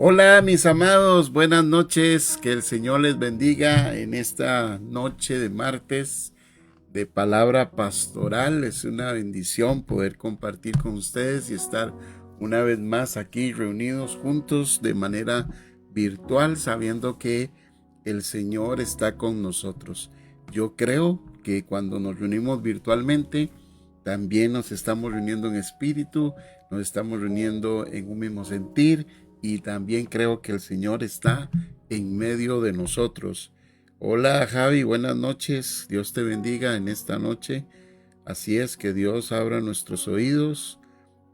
Hola mis amados, buenas noches, que el Señor les bendiga en esta noche de martes de palabra pastoral. Es una bendición poder compartir con ustedes y estar una vez más aquí reunidos juntos de manera virtual, sabiendo que el Señor está con nosotros. Yo creo que cuando nos reunimos virtualmente, también nos estamos reuniendo en espíritu, nos estamos reuniendo en un mismo sentir y también creo que el Señor está en medio de nosotros. Hola Javi, buenas noches. Dios te bendiga en esta noche. Así es, que Dios abra nuestros oídos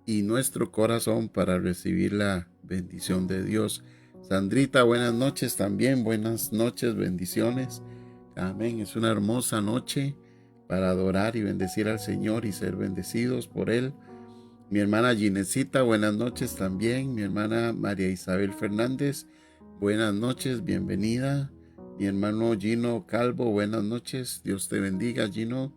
y nuestro corazón para recibir la bendición de Dios. Sandrita, buenas noches también. Buenas noches, bendiciones. Amén. Es una hermosa noche para adorar y bendecir al Señor y ser bendecidos por Él. Mi hermana Ginecita, buenas noches también. Mi hermana María Isabel Fernández, buenas noches, bienvenida. Mi hermano Gino Calvo, buenas noches. Dios te bendiga, Gino.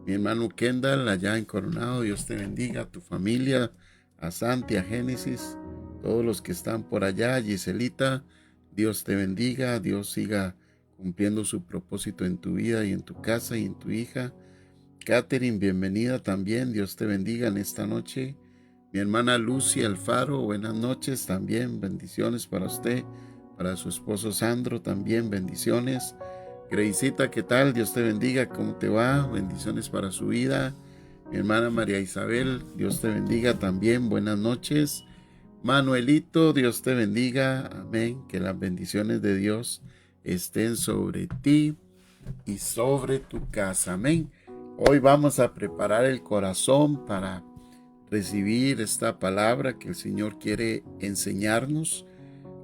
Mi hermano Kendall, allá en Coronado, Dios te bendiga. A tu familia, a Santi, a Génesis, todos los que están por allá. Giselita, Dios te bendiga. Dios siga cumpliendo su propósito en tu vida y en tu casa y en tu hija. Catherine, bienvenida también. Dios te bendiga en esta noche. Mi hermana Lucy Alfaro, buenas noches también. Bendiciones para usted, para su esposo Sandro también. Bendiciones. Greicita, ¿qué tal? Dios te bendiga. ¿Cómo te va? Bendiciones para su vida. Mi hermana María Isabel, Dios te bendiga también. Buenas noches. Manuelito, Dios te bendiga. Amén. Que las bendiciones de Dios estén sobre ti y sobre tu casa. Amén. Hoy vamos a preparar el corazón para recibir esta palabra que el Señor quiere enseñarnos.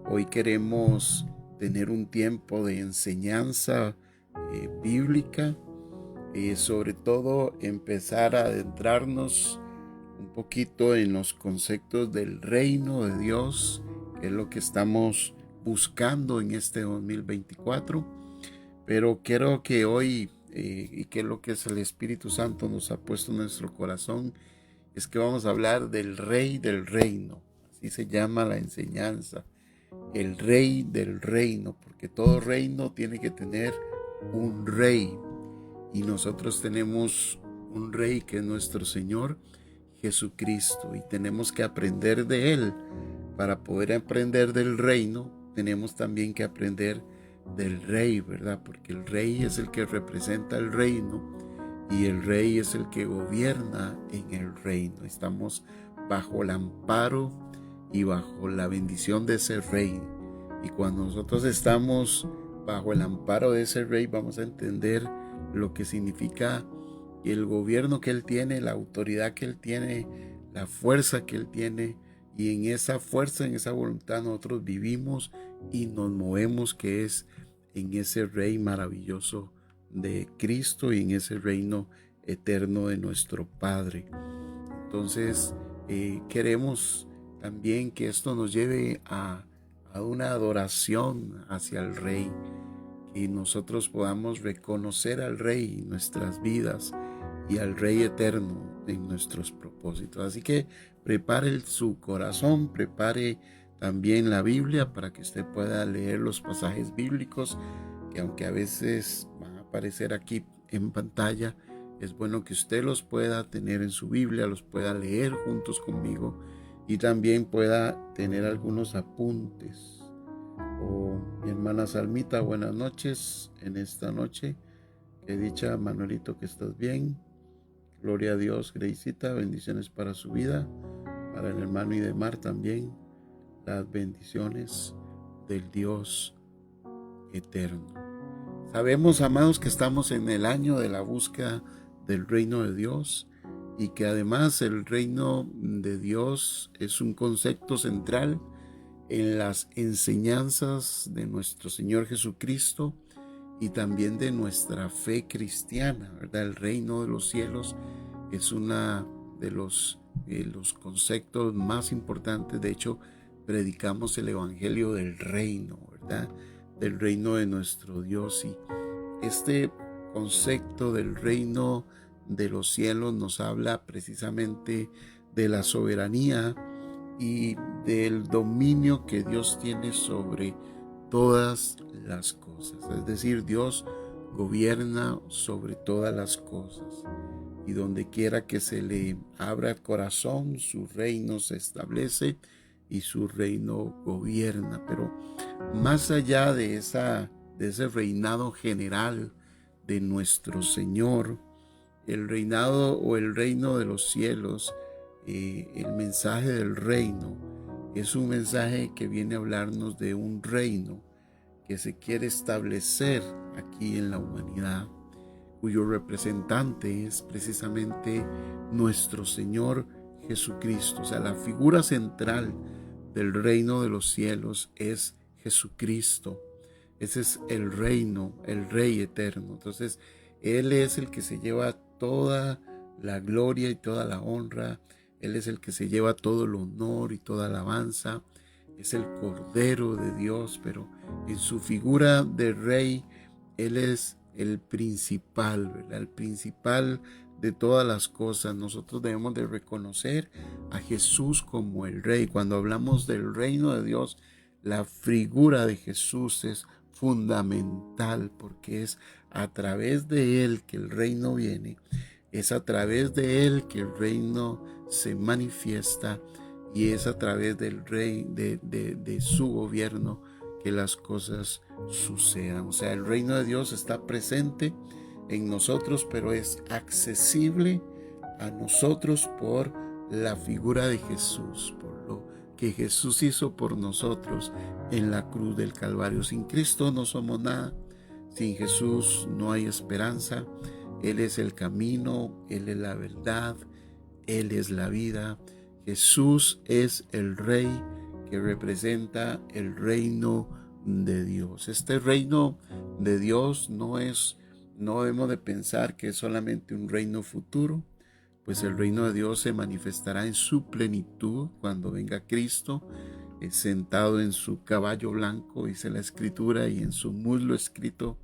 Hoy queremos tener un tiempo de enseñanza bíblica y sobre todo empezar a adentrarnos un poquito en los conceptos del reino de Dios, que es lo que estamos buscando en este 2024. Pero quiero que hoy, y que es lo que es el Espíritu Santo nos ha puesto en nuestro corazón, es que vamos a hablar del Rey del Reino. Así se llama la enseñanza. El Rey del Reino, porque todo reino tiene que tener un rey. Y nosotros tenemos un Rey que es nuestro Señor Jesucristo. Y tenemos que aprender de Él. Para poder aprender del reino, tenemos también que aprender del rey, ¿verdad? Porque el rey es el que representa el reino y el rey es el que gobierna en el reino. Estamos bajo el amparo y bajo la bendición de ese rey. Y cuando nosotros estamos bajo el amparo de ese rey, vamos a entender lo que significa el gobierno que él tiene, la autoridad que él tiene, la fuerza que él tiene. Y en esa fuerza, en esa voluntad nosotros vivimos y nos movemos, que es en ese Rey maravilloso de Cristo y en ese reino eterno de nuestro Padre. Entonces, queremos también que esto nos lleve a una adoración hacia el Rey, que nosotros podamos reconocer al Rey en nuestras vidas y al Rey eterno en nuestros propósitos. Así que prepare su corazón, prepare también la Biblia para que usted pueda leer los pasajes bíblicos que, aunque a veces van a aparecer aquí en pantalla, es bueno que usted los pueda tener en su Biblia, los pueda leer juntos conmigo y también pueda tener algunos apuntes. Mi hermana Salmita, buenas noches en esta noche. Que dicha, Manuelito, que estás bien. Gloria a Dios, Greicita, bendiciones para su vida, para el hermano Idemar también, las bendiciones del Dios eterno. Sabemos, amados, que estamos en el año de la búsqueda del reino de Dios y que además el reino de Dios es un concepto central en las enseñanzas de nuestro Señor Jesucristo y también de nuestra fe cristiana, ¿verdad? El reino de los cielos es uno de los conceptos más importantes. De hecho, predicamos el evangelio del reino, ¿verdad? Del reino de nuestro Dios. Y este concepto del reino de los cielos nos habla precisamente de la soberanía y del dominio que Dios tiene sobre todas las cosas. Es decir, Dios gobierna sobre todas las cosas y donde quiera que se le abra el corazón, su reino se establece y su reino gobierna. Pero más allá de ese reinado general de nuestro Señor, el reinado o el reino de los cielos, el mensaje del reino, es un mensaje que viene a hablarnos de un reino que se quiere establecer aquí en la humanidad, cuyo representante es precisamente nuestro Señor Jesucristo. O sea, la figura central del reino de los cielos es Jesucristo. Ese es el reino, el Rey eterno. Entonces, Él es el que se lleva toda la gloria y toda la honra. Él es el que se lleva todo el honor y toda alabanza. Es el Cordero de Dios, pero en su figura de Rey, Él es el principal, ¿verdad? El principal de todas las cosas. Nosotros debemos de reconocer a Jesús como el Rey. Cuando hablamos del reino de Dios, la figura de Jesús es fundamental porque es a través de Él que el reino viene, es a través de Él que el reino se manifiesta y es a través del Rey, de su gobierno, que las cosas sucedan. O sea, el reino de Dios está presente en nosotros, pero es accesible a nosotros por la figura de Jesús, por lo que Jesús hizo por nosotros en la cruz del Calvario. Sin Cristo no somos nada, sin Jesús no hay esperanza. Él es el camino, Él es la verdad, Él es la vida. Jesús es el Rey que representa el reino de Dios. Este reino de Dios no debemos de pensar que es solamente un reino futuro, pues el reino de Dios se manifestará en su plenitud cuando venga Cristo, sentado en su caballo blanco, dice la Escritura, y en su muslo escrito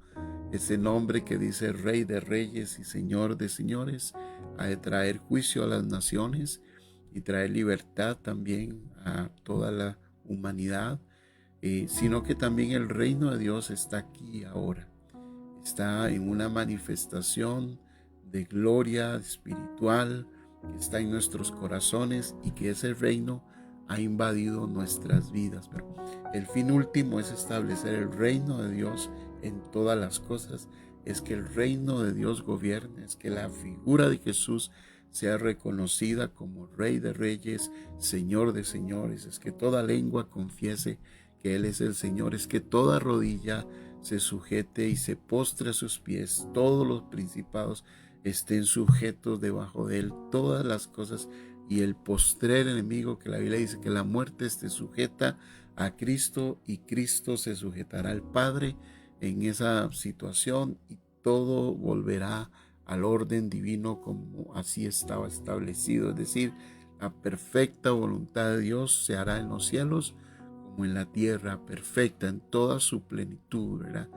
ese nombre que dice Rey de Reyes y Señor de Señores. Ha de traer juicio a las naciones y traer libertad también a toda la humanidad, sino que también el reino de Dios está aquí ahora. Está en una manifestación de gloria espiritual que está en nuestros corazones y que ese reino ha invadido nuestras vidas. Pero el fin último es establecer el reino de Dios en todas las cosas. Es que el reino de Dios gobierne, es que la figura de Jesús sea reconocida como Rey de Reyes, Señor de Señores. Es que toda lengua confiese que Él es el Señor. Es que toda rodilla se sujete y se postre a sus pies. Todos los principados estén sujetos debajo de Él. Todas las cosas y el postrer enemigo, que la Biblia dice que la muerte esté sujeta a Cristo y Cristo se sujetará al Padre en esa situación y todo volverá al orden divino como así estaba establecido. Es decir, la perfecta voluntad de Dios se hará en los cielos como en la tierra, perfecta en toda su plenitud, ¿verdad?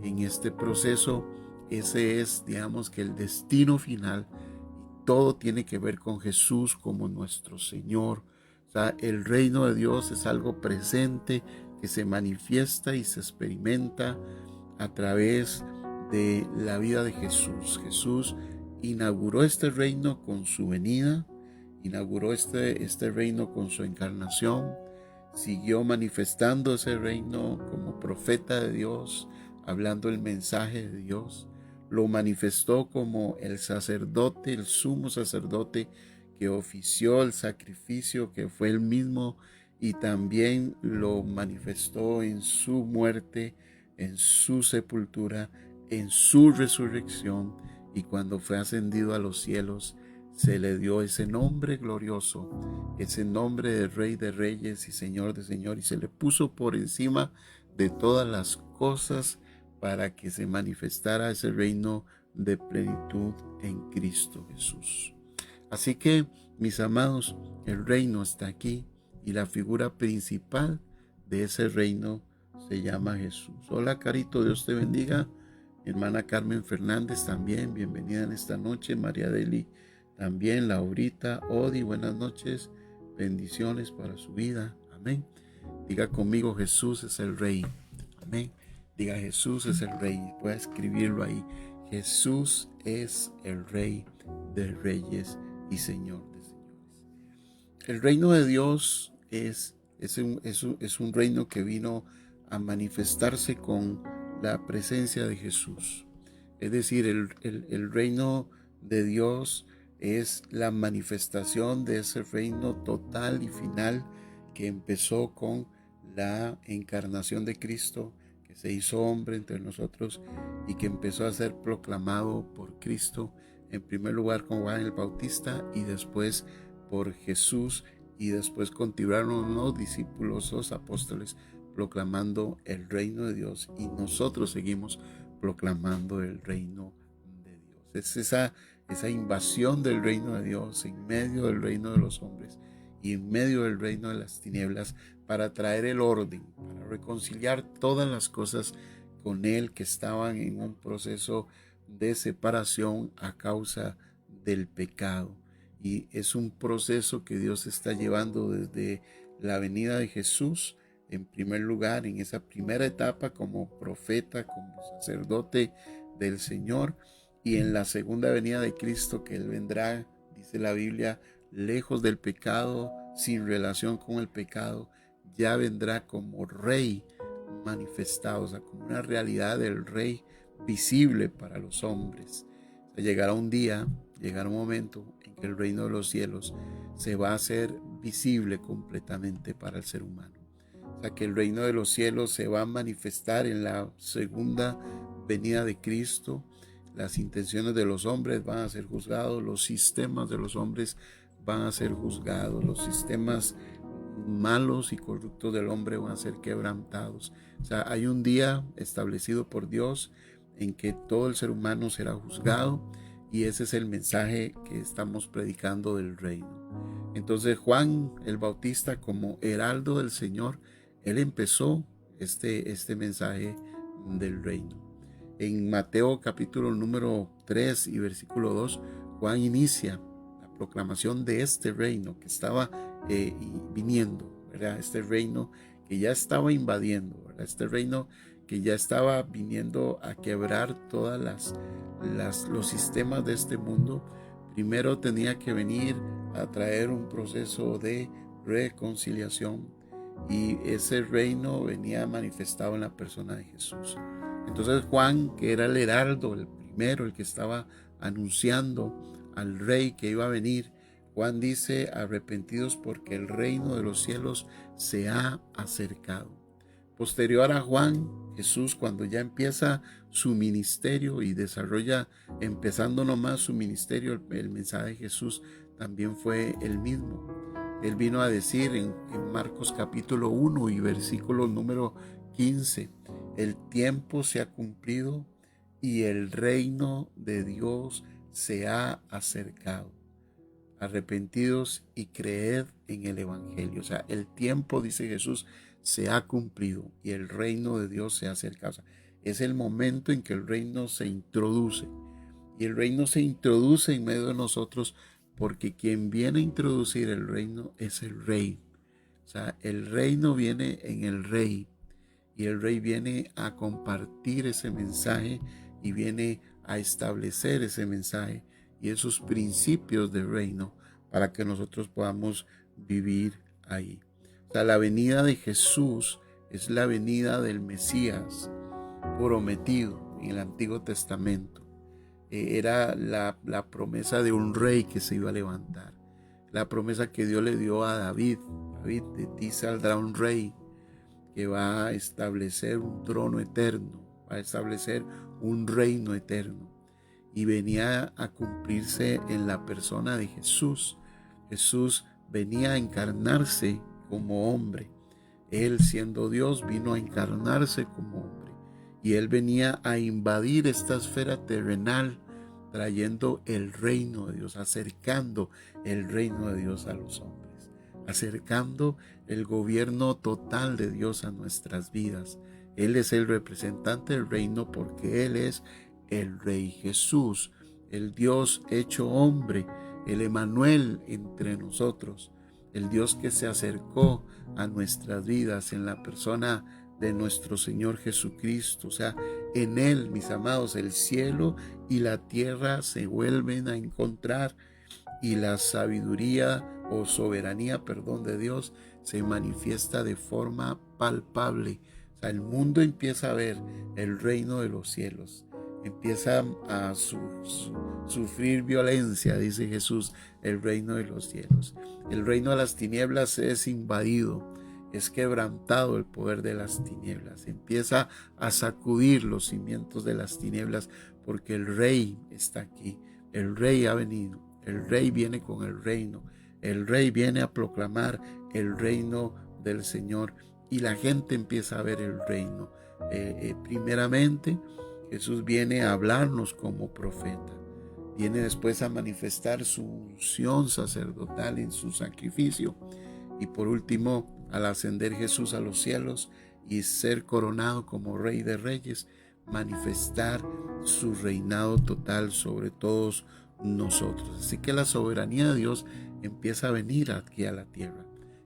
En este proceso, ese es, digamos, que el destino final. Todo tiene que ver con Jesús como nuestro Señor. O sea, el reino de Dios es algo presente que se manifiesta y se experimenta a través de la vida de Jesús. Jesús inauguró este reino con su venida, inauguró este reino con su encarnación, siguió manifestando ese reino como profeta de Dios, hablando el mensaje de Dios. Lo manifestó como el sacerdote, el sumo sacerdote que ofició el sacrificio, que fue él mismo, y también lo manifestó en su muerte, en su sepultura, en su resurrección, y cuando fue ascendido a los cielos, se le dio ese nombre glorioso, ese nombre de Rey de Reyes y Señor de Señores, y se le puso por encima de todas las cosas para que se manifestara ese reino de plenitud en Cristo Jesús. Así que, mis amados, el reino está aquí y la figura principal de ese reino se llama Jesús. Hola, Carito, Dios te bendiga. Mi hermana Carmen Fernández también, bienvenida en esta noche. María Deli también, Laurita, Odi, buenas noches. bendiciones para su vida. Amén. Diga conmigo, Jesús es el Rey. Amén. Diga, Jesús es el Rey. Puede escribirlo ahí. Jesús es el Rey de reyes y Señor de señores. El reino de Dios es un reino que vino a manifestarse con la presencia de Jesús. Es decir, el reino de Dios es la manifestación de ese reino total y final que empezó con la encarnación de Cristo, que se hizo hombre entre nosotros y que empezó a ser proclamado por Cristo, en primer lugar con Juan el Bautista y después por Jesús, y después continuaron los discípulos, los apóstoles, proclamando el reino de Dios, y nosotros seguimos proclamando el reino de Dios. Es esa invasión del reino de Dios en medio del reino de los hombres y en medio del reino de las tinieblas, para traer el orden, para reconciliar todas las cosas con Él que estaban en un proceso de separación a causa del pecado. Y es un proceso que Dios está llevando desde la venida de Jesús, en primer lugar, en esa primera etapa como profeta, como sacerdote del Señor, y en la segunda venida de Cristo, que Él vendrá, dice la Biblia, lejos del pecado, sin relación con el pecado, ya vendrá como Rey manifestado, o sea, como una realidad del Rey visible para los hombres. O sea, llegará un día, llegará un momento en que el reino de los cielos se va a hacer visible completamente para el ser humano. O sea, que el reino de los cielos se va a manifestar en la segunda venida de Cristo. Las intenciones de los hombres van a ser juzgados, los sistemas de los hombres van a ser juzgados, los sistemas malos y corruptos del hombre van a ser quebrantados. O sea, hay un día establecido por Dios en que todo el ser humano será juzgado, y ese es el mensaje que estamos predicando del reino. Entonces Juan el Bautista, como heraldo del Señor, él empezó este mensaje del reino. En Mateo capítulo número 3 y versículo 2, Juan inicia la proclamación de este reino que estaba viniendo, ¿verdad? Este reino que ya estaba invadiendo, ¿verdad? Este reino que ya estaba viniendo a quebrar todas los sistemas de este mundo. Primero tenía que venir a traer un proceso de reconciliación, y ese reino venía manifestado en la persona de Jesús. Entonces Juan, que era el heraldo, el primero, el que estaba anunciando al rey que iba a venir, Juan dice: arrepentidos porque el reino de los cielos se ha acercado. Posterior a Juan, Jesús, cuando ya empieza su ministerio y desarrolla, empezando nomás su ministerio, el mensaje de Jesús también fue el mismo. Él vino a decir en Marcos capítulo 1 y versículo número 15, el tiempo se ha cumplido y el reino de Dios se ha acercado. Arrepentidos y creed en el evangelio. O sea, el tiempo, dice Jesús, se ha cumplido y el reino de Dios se ha acercado. O sea, es el momento en que el reino se introduce, y el reino se introduce en medio de nosotros, porque quien viene a introducir el reino es el rey. O sea, el reino viene en el rey, y el rey viene a compartir ese mensaje y viene a establecer ese mensaje y esos principios del reino para que nosotros podamos vivir ahí. O sea, la venida de Jesús es la venida del Mesías prometido en el Antiguo Testamento. Era la promesa de un rey que se iba a levantar. La promesa que Dios le dio a David: David, de ti saldrá un rey que va a establecer un trono eterno, va a establecer un reino eterno. Y venía a cumplirse en la persona de Jesús. Jesús venía a encarnarse como hombre. Él, siendo Dios, vino a encarnarse como hombre. Y Él venía a invadir esta esfera terrenal, trayendo el reino de Dios, acercando el reino de Dios a los hombres, acercando el gobierno total de Dios a nuestras vidas. Él es el representante del reino porque Él es el Rey Jesús, el Dios hecho hombre, el Emmanuel entre nosotros. el Dios que se acercó a nuestras vidas en la persona de nuestro Señor Jesucristo. O sea, en Él, mis amados, el cielo y la tierra se vuelven a encontrar y la sabiduría o soberanía, de Dios se manifiesta de forma palpable. O sea, el mundo empieza a ver el reino de los cielos, empieza a sufrir violencia, dice Jesús, el reino de los cielos. El reino de las tinieblas es invadido, es quebrantado el poder de las tinieblas, empieza a sacudir los cimientos de las tinieblas porque el Rey está aquí, el Rey ha venido. El Rey viene con el reino. El Rey viene a proclamar el reino del Señor. Y la gente empieza a ver el reino. Primeramente, Jesús viene a hablarnos como profeta. Viene después a manifestar su unción sacerdotal en su sacrificio. Y por último, al ascender Jesús a los cielos y ser coronado como Rey de Reyes, manifestar su reinado total sobre todos nosotros. Así que la soberanía de Dios empieza a venir aquí a la tierra.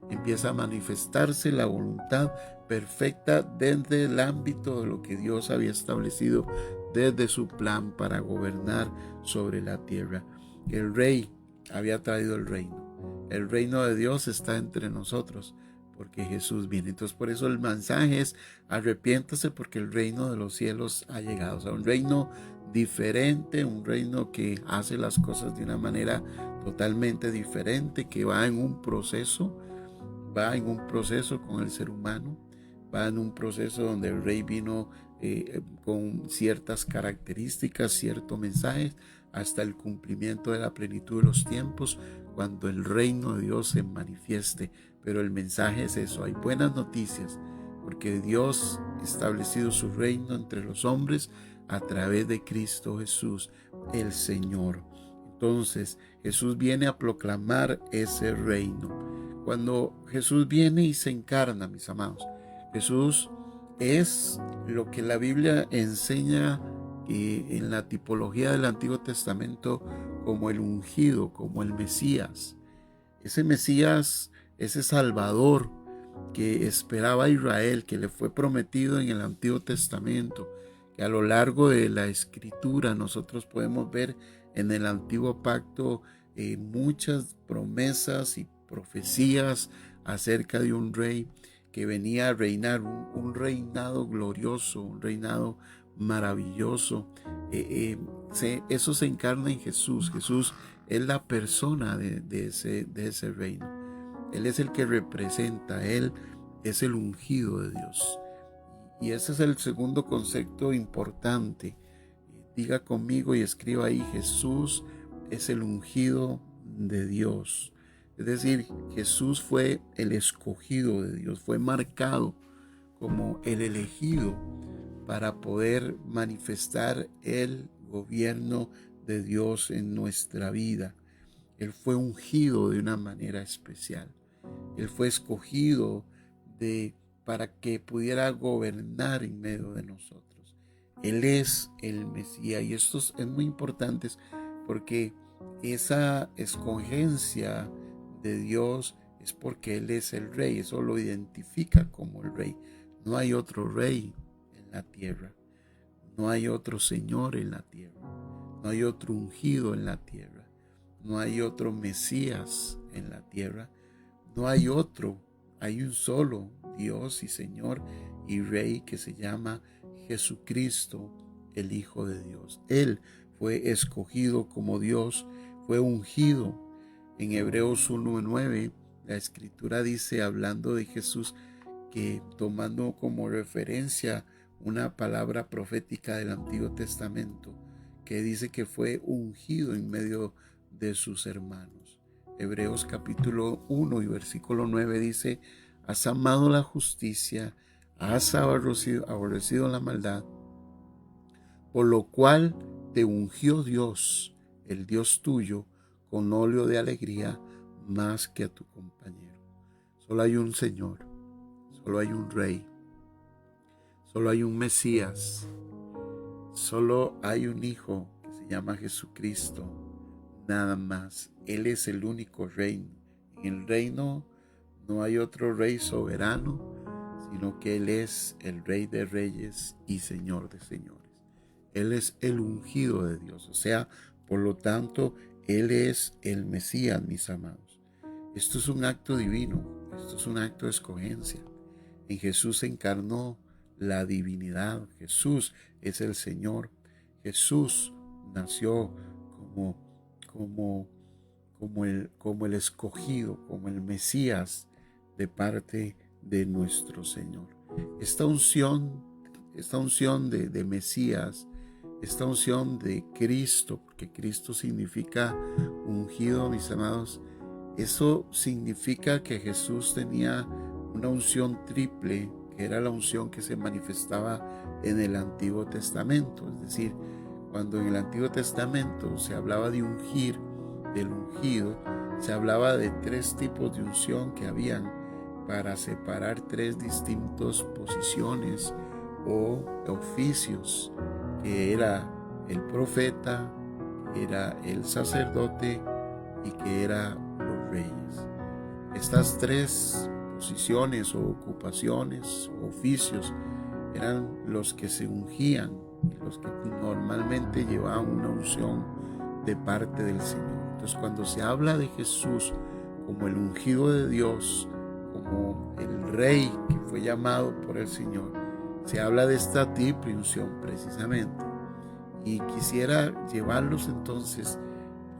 Empieza a manifestarse la voluntad perfecta desde el ámbito de lo que Dios había establecido desde su plan para gobernar sobre la tierra. El Rey había traído el reino. El reino de Dios está entre nosotros porque Jesús viene. Entonces por eso el mensaje es: arrepiéntase porque el reino de los cielos ha llegado. O sea, un reino diferente, un reino que hace las cosas de una manera totalmente diferente, que va en un proceso con el ser humano, va en un proceso donde el Rey vino con ciertas características, ciertos mensajes, hasta el cumplimiento de la plenitud de los tiempos, cuando el reino de Dios se manifieste. Pero el mensaje es eso: hay buenas noticias, porque Dios ha establecido su reino entre los hombres a través de Cristo Jesús, el Señor. Entonces, Jesús viene a proclamar ese reino. Cuando Jesús viene y se encarna, mis amados, Jesús es lo que la Biblia enseña en la tipología del Antiguo Testamento como el ungido, como el Mesías. Ese Mesías, ese Salvador que esperaba Israel, que le fue prometido en el Antiguo Testamento, que a lo largo de la Escritura nosotros podemos ver en el Antiguo Pacto muchas promesas y profecías acerca de un rey que venía a reinar, un reinado glorioso, un reinado maravilloso. Eso se encarna en Jesús. Jesús es la persona de ese reino. Él es el que representa, Él es el ungido de Dios. Y ese es el segundo concepto importante. Diga conmigo y escriba ahí: Jesús es el ungido de Dios. Es decir, Jesús fue el escogido de Dios, fue marcado como el elegido para poder manifestar el gobierno de Dios en nuestra vida. Él fue ungido de una manera especial. Él fue escogido para que pudiera gobernar en medio de nosotros. Él es el Mesías, y esto es muy importante porque esa escogencia de Dios es porque Él es el Rey. Eso lo identifica como el Rey. No hay otro Rey en la tierra. No hay otro Señor en la tierra. No hay otro ungido en la tierra. No hay otro Mesías en la tierra. No hay otro. Hay un solo Dios y Señor y Rey que se llama Jesucristo, el Hijo de Dios. Él fue escogido como Dios, fue ungido. En Hebreos 1:9, la Escritura dice, hablando de Jesús, que tomando como referencia una palabra profética del Antiguo Testamento, que dice que fue ungido en medio de sus hermanos. Hebreos capítulo 1 y versículo 9 dice: has amado la justicia, has aborrecido la maldad, por lo cual te ungió Dios, el Dios tuyo, con óleo de alegría más que a tu compañero. Solo hay un Señor, solo hay un Rey, solo hay un Mesías, solo hay un Hijo que se llama Jesucristo, nada más. Él es el único Rey En el reino no hay otro rey soberano, sino que Él es el Rey de Reyes y Señor de Señores. Él es el ungido de Dios, o sea, por lo tanto, Él es el Mesías, mis amados. Esto es un acto divino, esto es un acto de escogencia. En Jesús se encarnó la divinidad, Jesús es el Señor, Jesús nació como, como, como el escogido, como el Mesías de parte de nuestro Señor. Esta unción de Mesías, esta unción de Cristo, porque Cristo significa ungido, mis amados, eso significa que Jesús tenía una unción triple, que era la unción que se manifestaba en el Antiguo Testamento. Es decir, cuando en el Antiguo Testamento se hablaba de ungir, del ungido, se hablaba de tres tipos de unción que habían para separar tres distintas posiciones o oficios, que era el profeta, que era el sacerdote y que era los reyes. Estas tres posiciones o ocupaciones o oficios eran los que se ungían y los que normalmente llevaban una unción de parte del Señor. Entonces, cuando se habla de Jesús como el ungido de Dios, como el rey que fue llamado por el Señor, se habla de esta triple unción precisamente. Y quisiera llevarlos entonces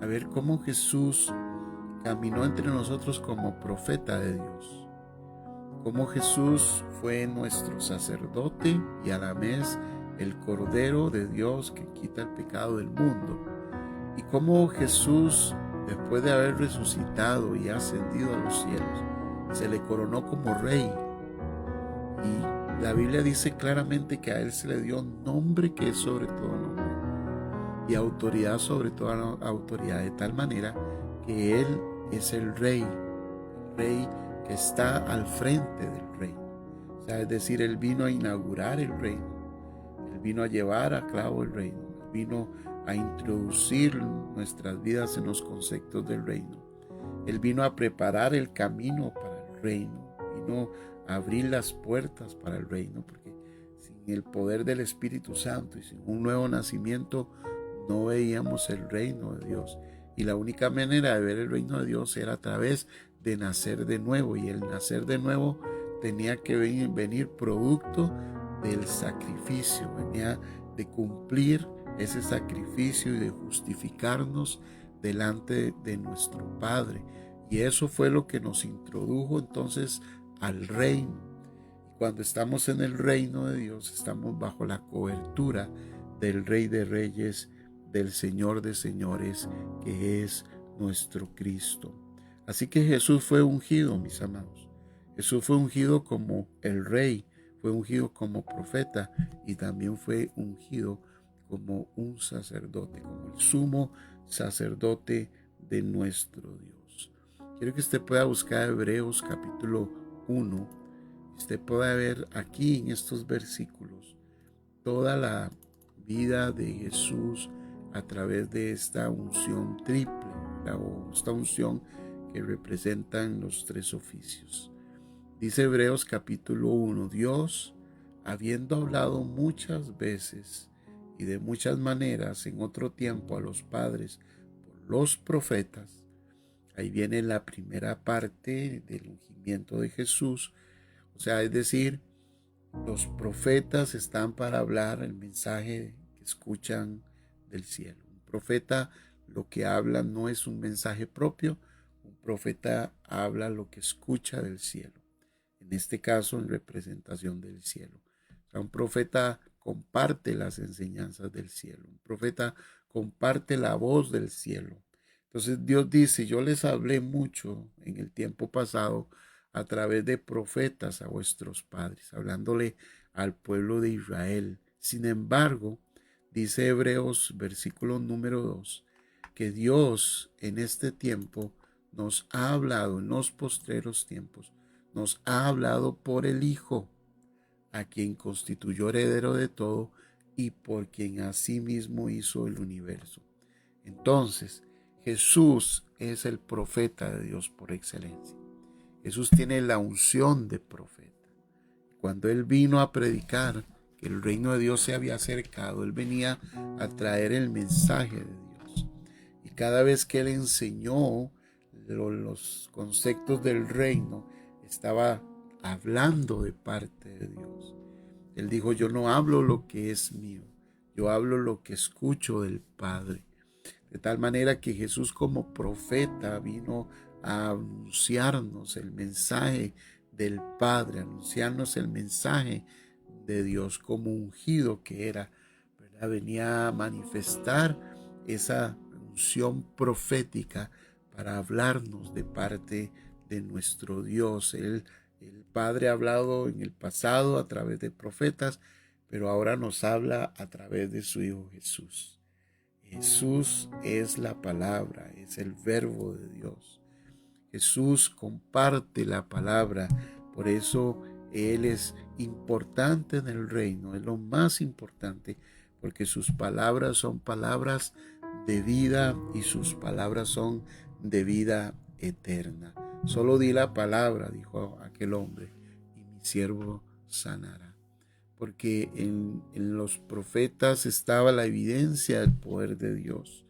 a ver cómo Jesús caminó entre nosotros como profeta de Dios, cómo Jesús fue nuestro sacerdote y a la vez el Cordero de Dios que quita el pecado del mundo, y cómo Jesús, después de haber resucitado y ascendido a los cielos, se le coronó como rey. Y la Biblia dice claramente que a él se le dio nombre que es sobre todo nombre y autoridad sobre toda autoridad, de tal manera que él es el rey que está al frente del reino. O sea, es decir, él vino a inaugurar el reino, él vino a llevar a cabo el reino, él vino a introducir nuestras vidas en los conceptos del reino. Él vino a preparar el camino para el reino, vino a abrir las puertas para el reino, porque sin el poder del Espíritu Santo y sin un nuevo nacimiento no veíamos el reino de Dios. Y la única manera de ver el reino de Dios era a través de nacer de nuevo, y el nacer de nuevo tenía que venir producto del sacrificio, venía de cumplir ese sacrificio y de justificarnos delante de nuestro Padre. Y eso fue lo que nos introdujo entonces al reino. Y cuando estamos en el reino de Dios, estamos bajo la cobertura del Rey de Reyes, del Señor de Señores, que es nuestro Cristo. Así que Jesús fue ungido, mis amados. Jesús fue ungido como el Rey, fue ungido como profeta y también fue ungido como un sacerdote, como el sumo sacerdote de nuestro Dios. Quiero que usted pueda buscar Hebreos capítulo 1. Usted pueda ver aquí en estos versículos toda la vida de Jesús a través de esta unción triple, o esta unción que representan los tres oficios. Dice Hebreos capítulo 1, Dios, habiendo hablado muchas veces y de muchas maneras en otro tiempo a los padres por los profetas, ahí viene la primera parte del ungimiento de Jesús, o sea, es decir, los profetas están para hablar el mensaje que escuchan del cielo. Un profeta lo que habla no es un mensaje propio, un profeta habla lo que escucha del cielo. En este caso, en representación del cielo. O sea, un profeta comparte las enseñanzas del cielo. Un profeta comparte la voz del cielo. Entonces Dios dice, yo les hablé mucho en el tiempo pasado a través de profetas a vuestros padres, hablándole al pueblo de Israel. Sin embargo, dice Hebreos versículo número 2, que Dios en este tiempo nos ha hablado, en los postreros tiempos, nos ha hablado por el Hijo, a quien constituyó heredero de todo y por quien asimismo hizo el universo. Entonces, Jesús es el profeta de Dios por excelencia. Jesús tiene la unción de profeta. Cuando Él vino a predicar que el reino de Dios se había acercado, Él venía a traer el mensaje de Dios. Y cada vez que Él enseñó los conceptos del reino, estaba hablando de parte de Dios. Él dijo, yo no hablo lo que es mío, yo hablo lo que escucho del Padre. De tal manera que Jesús como profeta vino a anunciarnos el mensaje del Padre, anunciarnos el mensaje de Dios como ungido que era, ¿verdad? Venía a manifestar esa unción profética para hablarnos de parte de nuestro Dios. El Padre ha hablado en el pasado a través de profetas, pero ahora nos habla a través de su Hijo Jesús. Jesús es la palabra, es el verbo de Dios. Jesús comparte la palabra, por eso Él es importante en el reino, es lo más importante, porque sus palabras son palabras de vida y sus palabras son de vida eterna. Solo di la palabra, dijo aquel hombre, y mi siervo sanará. Porque en los profetas estaba la evidencia del poder de Dios.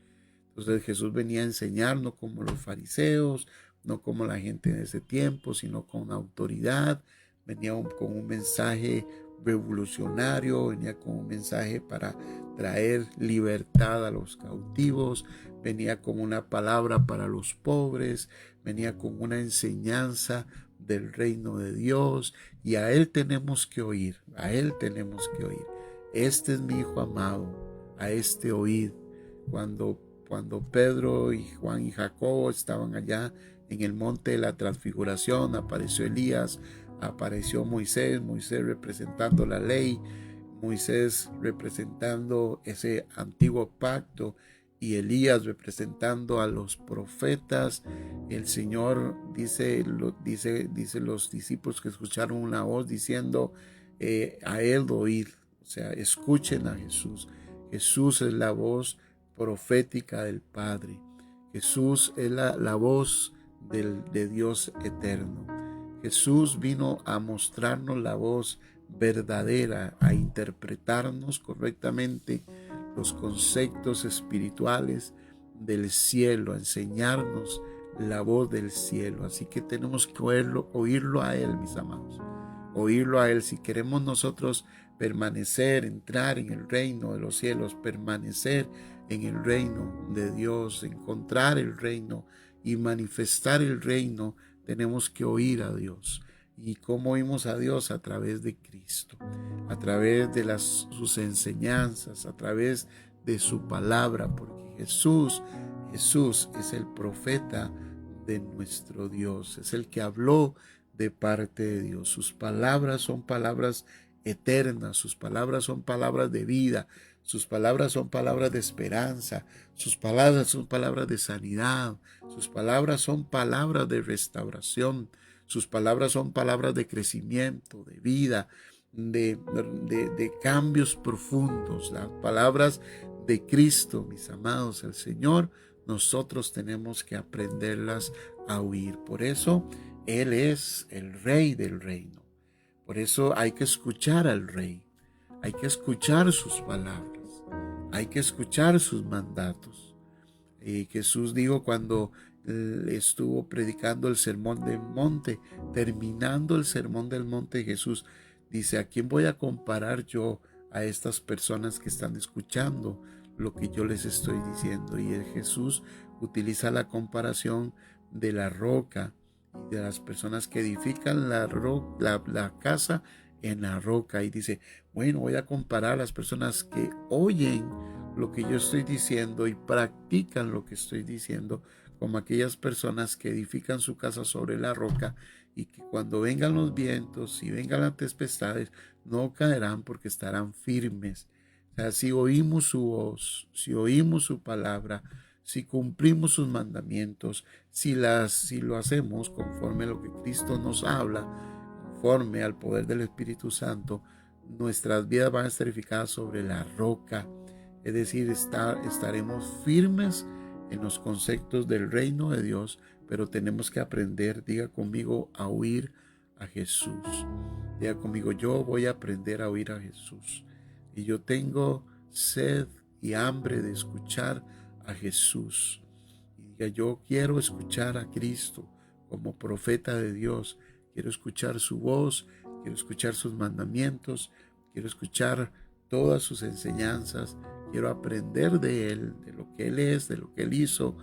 Entonces Jesús venía a enseñar no como los fariseos, no como la gente de ese tiempo, sino con autoridad. Venía con un mensaje revolucionario, venía con un mensaje para traer libertad a los cautivos, venía con una palabra para los pobres, venía con una enseñanza del reino de Dios, y a Él tenemos que oír, a Él tenemos que oír. Este es mi Hijo amado, a este oíd. Cuando Pedro y Juan y Jacobo estaban allá en el monte de la transfiguración, apareció Elías, apareció Moisés representando la ley, Moisés representando ese antiguo pacto y Elías representando a los profetas. El Señor dice los discípulos que escucharon una voz diciendo a Él oír, o sea, escuchen a Jesús. Jesús es la voz profética del Padre. Jesús es la voz de Dios eterno. Jesús vino a mostrarnos la voz verdadera, a interpretarnos correctamente los conceptos espirituales del cielo, a enseñarnos la voz del cielo. Así que tenemos que oírlo a Él, mis amados. Oírlo a Él si queremos nosotros permanecer, entrar en el reino de los cielos, permanecer en el reino de Dios, encontrar el reino y manifestar el reino. Tenemos que oír a Dios. ¿Y cómo oímos a Dios? A través de Cristo, a través de sus enseñanzas, a través de su palabra, porque Jesús es el profeta de nuestro Dios, es el que habló de parte de Dios. Sus palabras son palabras eternas, sus palabras son palabras de vida, sus palabras son palabras de esperanza, sus palabras son palabras de sanidad, sus palabras son palabras de restauración, sus palabras son palabras de crecimiento, de vida, de cambios profundos, las palabras de Cristo, mis amados, el Señor. Nosotros tenemos que aprenderlas a oír. Por eso Él es el Rey del reino. Por eso hay que escuchar al Rey. Hay que escuchar sus palabras. Hay que escuchar sus mandatos. Jesús dijo cuando estuvo predicando el sermón del monte, terminando el sermón del monte, Jesús dice, ¿a quién voy a comparar yo a estas personas que están escuchando lo que yo les estoy diciendo? Y Jesús utiliza la comparación de la roca y de las personas que edifican la casa en la roca, y dice, bueno, voy a comparar a las personas que oyen lo que yo estoy diciendo y practican lo que estoy diciendo, como aquellas personas que edifican su casa sobre la roca y que cuando vengan los vientos y vengan las tempestades no caerán porque estarán firmes. O sea, si oímos su voz, si oímos su palabra, si cumplimos sus mandamientos, si lo hacemos conforme a lo que Cristo nos habla, conforme al poder del Espíritu Santo, nuestras vidas van a estar edificadas sobre la roca. Es decir, estaremos firmes en los conceptos del reino de Dios, pero tenemos que aprender, diga conmigo, a oír a Jesús. Diga conmigo, yo voy a aprender a oír a Jesús. Y yo tengo sed y hambre de escuchar a Jesús. Y diga, yo quiero escuchar a Cristo como profeta de Dios. Quiero escuchar su voz, quiero escuchar sus mandamientos, quiero escuchar todas sus enseñanzas. Quiero aprender de Él, de lo que Él es, de lo que Él hizo,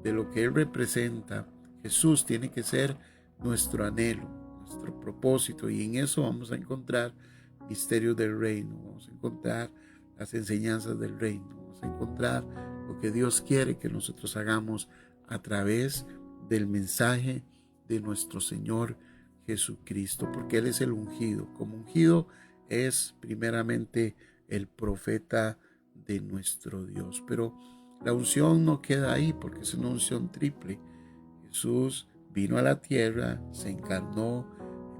de lo que Él representa. Jesús tiene que ser nuestro anhelo, nuestro propósito, y en eso vamos a encontrar misterios del reino, vamos a encontrar las enseñanzas del reino, vamos a encontrar lo que Dios quiere que nosotros hagamos a través del mensaje de nuestro Señor Jesucristo, porque Él es el ungido. Como ungido es primeramente el profeta de nuestro Dios. Pero la unción no queda ahí, porque es una unción triple. Jesús vino a la tierra, se encarnó,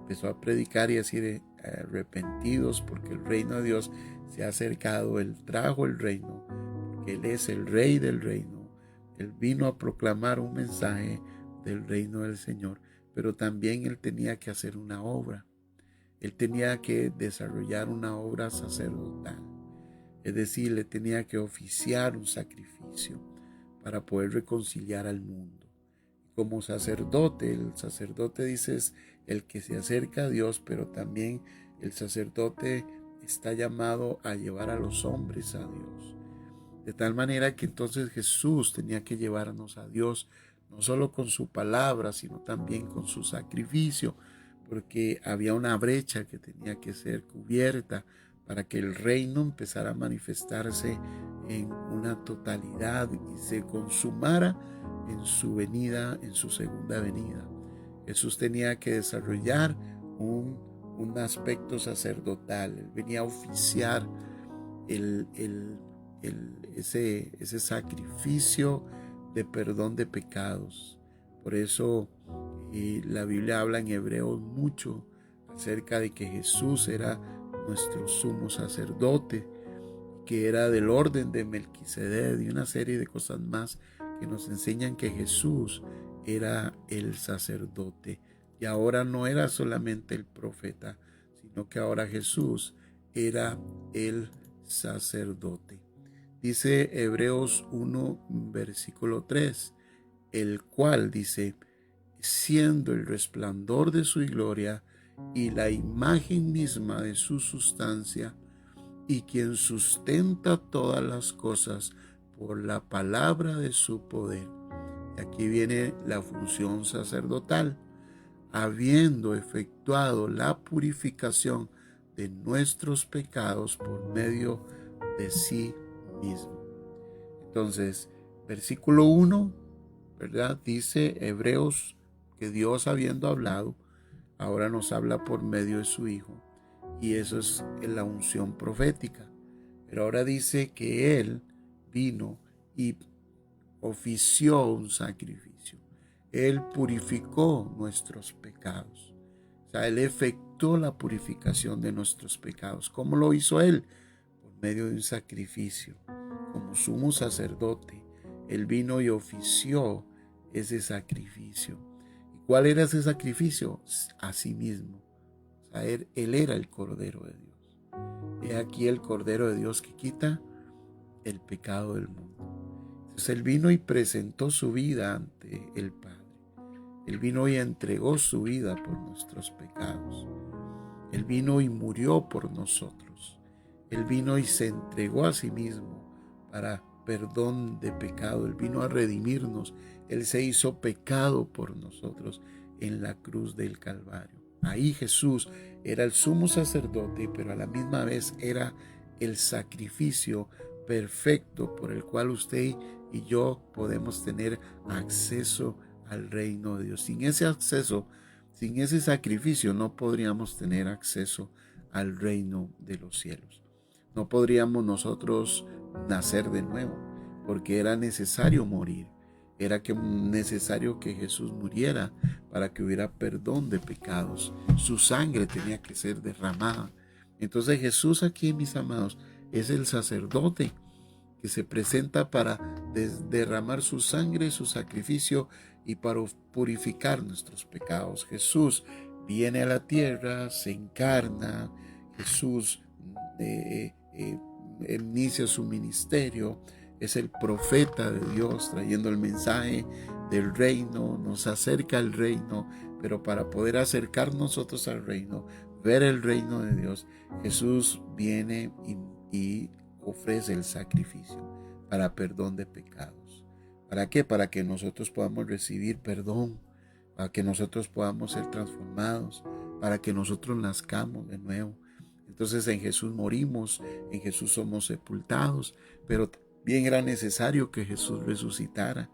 empezó a predicar y a decir arrepentidos porque el reino de Dios se ha acercado. Él trajo el reino porque Él es el rey del reino. Él vino a proclamar un mensaje del reino del Señor, pero también Él tenía que hacer una obra. Él tenía que desarrollar una obra sacerdotal. Es decir, le tenía que oficiar un sacrificio para poder reconciliar al mundo. Como sacerdote, el sacerdote dice es el que se acerca a Dios, pero también el sacerdote está llamado a llevar a los hombres a Dios. De tal manera que entonces Jesús tenía que llevarnos a Dios, no solo con su palabra, sino también con su sacrificio, porque había una brecha que tenía que ser cubierta para que el reino empezara a manifestarse en una totalidad y se consumara en su venida, en su segunda venida. Jesús tenía que desarrollar un aspecto sacerdotal. Él venía a oficiar ese sacrificio de perdón de pecados. Por eso la Biblia habla en Hebreos mucho acerca de que Jesús era nuestro sumo sacerdote, que era del orden de Melquisedec y una serie de cosas más que nos enseñan que Jesús era el sacerdote. Y ahora no era solamente el profeta, sino que ahora Jesús era el sacerdote. Dice Hebreos 1, versículo 3, el cual dice, siendo el resplandor de su gloria y la imagen misma de su sustancia, y quien sustenta todas las cosas por la palabra de su poder. Y aquí viene la función sacerdotal, habiendo efectuado la purificación de nuestros pecados por medio de sí mismo. Entonces, versículo 1, ¿verdad? Dice Hebreos que Dios, habiendo hablado, ahora nos habla por medio de su Hijo, y eso es la unción profética. Pero ahora dice que Él vino y ofició un sacrificio. Él purificó nuestros pecados. O sea, Él efectuó la purificación de nuestros pecados. ¿Cómo lo hizo Él? Por medio de un sacrificio. Como sumo sacerdote, Él vino y ofició ese sacrificio. ¿Y cuál era ese sacrificio? A sí mismo. O sea, Él era el Cordero de Dios. He aquí el Cordero de Dios que quita el pecado del mundo. Entonces Él vino y presentó su vida ante el Padre. Él vino y entregó su vida por nuestros pecados. Él vino y murió por nosotros. Él vino y se entregó a sí mismo para perdón de pecado. Él vino a redimirnos. Él se hizo pecado por nosotros en la cruz del Calvario. Ahí Jesús era el sumo sacerdote, pero a la misma vez era el sacrificio perfecto por el cual usted y yo podemos tener acceso al reino de Dios. Sin ese acceso, sin ese sacrificio, no podríamos tener acceso al reino de los cielos. No podríamos nosotros nacer de nuevo, porque era necesario morir. Era necesario que Jesús muriera para que hubiera perdón de pecados. Su sangre tenía que ser derramada. Entonces Jesús aquí, mis amados, es el sacerdote que se presenta para derramar su sangre, su sacrificio y para purificar nuestros pecados. Jesús viene a la tierra, se encarna, Jesús inicia su ministerio, es el profeta de Dios trayendo el mensaje del reino, nos acerca al reino, pero para poder acercar nosotros al reino, ver el reino de Dios, Jesús viene y ofrece el sacrificio para perdón de pecados. ¿Para qué? Para que nosotros podamos recibir perdón, para que nosotros podamos ser transformados, para que nosotros nazcamos de nuevo. Entonces en Jesús morimos, en Jesús somos sepultados, pero bien era necesario que Jesús resucitara.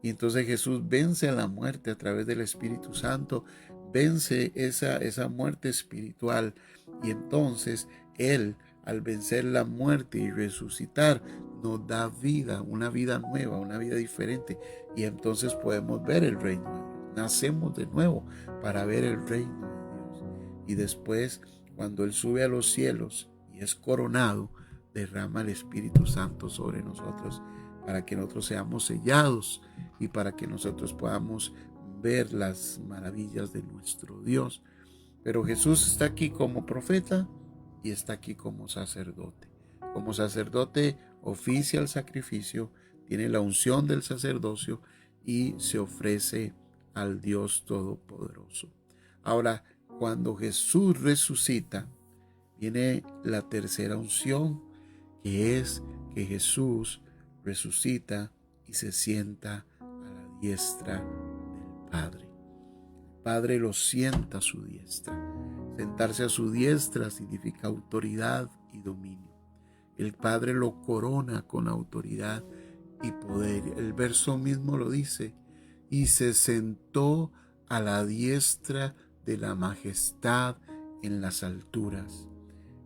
Y entonces Jesús vence a la muerte a través del Espíritu Santo, vence esa muerte espiritual. Y entonces Él, al vencer la muerte y resucitar, nos da vida, una vida nueva, una vida diferente. Y entonces podemos ver el reino de Dios. Nacemos de nuevo para ver el reino de Dios. Y después, cuando Él sube a los cielos y es coronado, derrama el Espíritu Santo sobre nosotros para que nosotros seamos sellados y para que nosotros podamos ver las maravillas de nuestro Dios. Pero Jesús está aquí como profeta y está aquí como sacerdote. Como sacerdote oficia el sacrificio, tiene la unción del sacerdocio y se ofrece al Dios Todopoderoso. Ahora, cuando Jesús resucita, viene la tercera unción, que es que Jesús resucita y se sienta a la diestra del Padre. El Padre lo sienta a su diestra. Sentarse a su diestra significa autoridad y dominio. El Padre lo corona con autoridad y poder. El verso mismo lo dice: y se sentó a la diestra de la majestad en las alturas.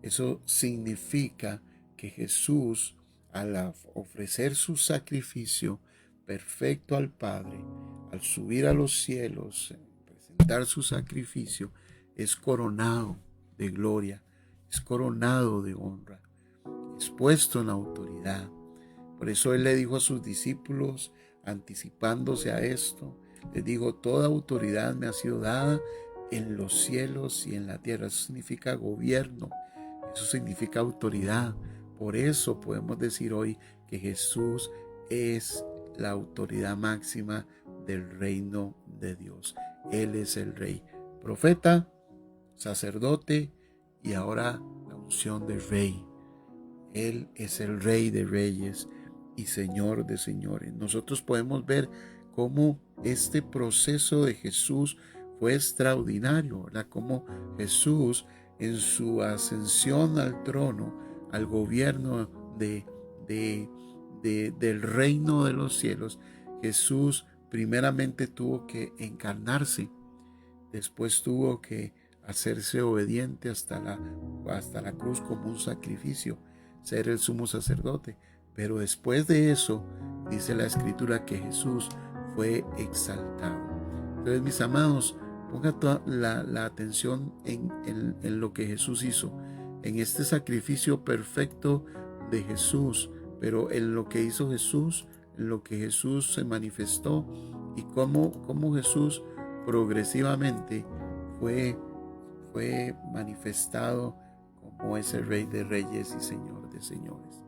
Eso significa que Jesús, al ofrecer su sacrificio perfecto al Padre, al subir a los cielos, presentar su sacrificio, es coronado de gloria, es coronado de honra, es puesto en autoridad. Por eso Él le dijo a sus discípulos, anticipándose a esto, les dijo: toda autoridad me ha sido dada en los cielos y en la tierra. Eso significa gobierno, eso significa autoridad. Por eso podemos decir hoy que Jesús es la autoridad máxima del reino de Dios. Él es el Rey, profeta, sacerdote y ahora la unción de Rey. Él es el Rey de reyes y Señor de señores. Nosotros podemos ver cómo este proceso de Jesús fue extraordinario, ¿verdad? Cómo Jesús, en su ascensión al trono, al gobierno del reino de los cielos, Jesús primeramente tuvo que encarnarse, después tuvo que hacerse obediente hasta la cruz como un sacrificio, ser el sumo sacerdote. Pero después de eso, dice la Escritura que Jesús fue exaltado. Entonces, mis amados, ponga toda la atención en lo que Jesús hizo, en este sacrificio perfecto de Jesús, pero en lo que hizo Jesús, en lo que Jesús se manifestó y cómo Jesús progresivamente fue manifestado como ese Rey de reyes y Señor de señores.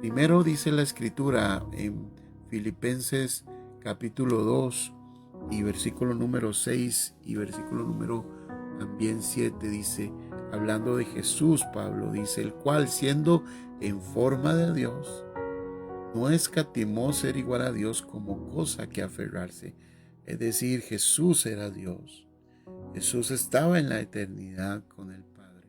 Primero dice la Escritura en Filipenses capítulo 2 y versículo número 6 y versículo número también 7, dice, hablando de Jesús, Pablo dice: el cual, siendo en forma de Dios, no escatimó ser igual a Dios como cosa que aferrarse. Es decir, Jesús era Dios. Jesús estaba en la eternidad con el Padre.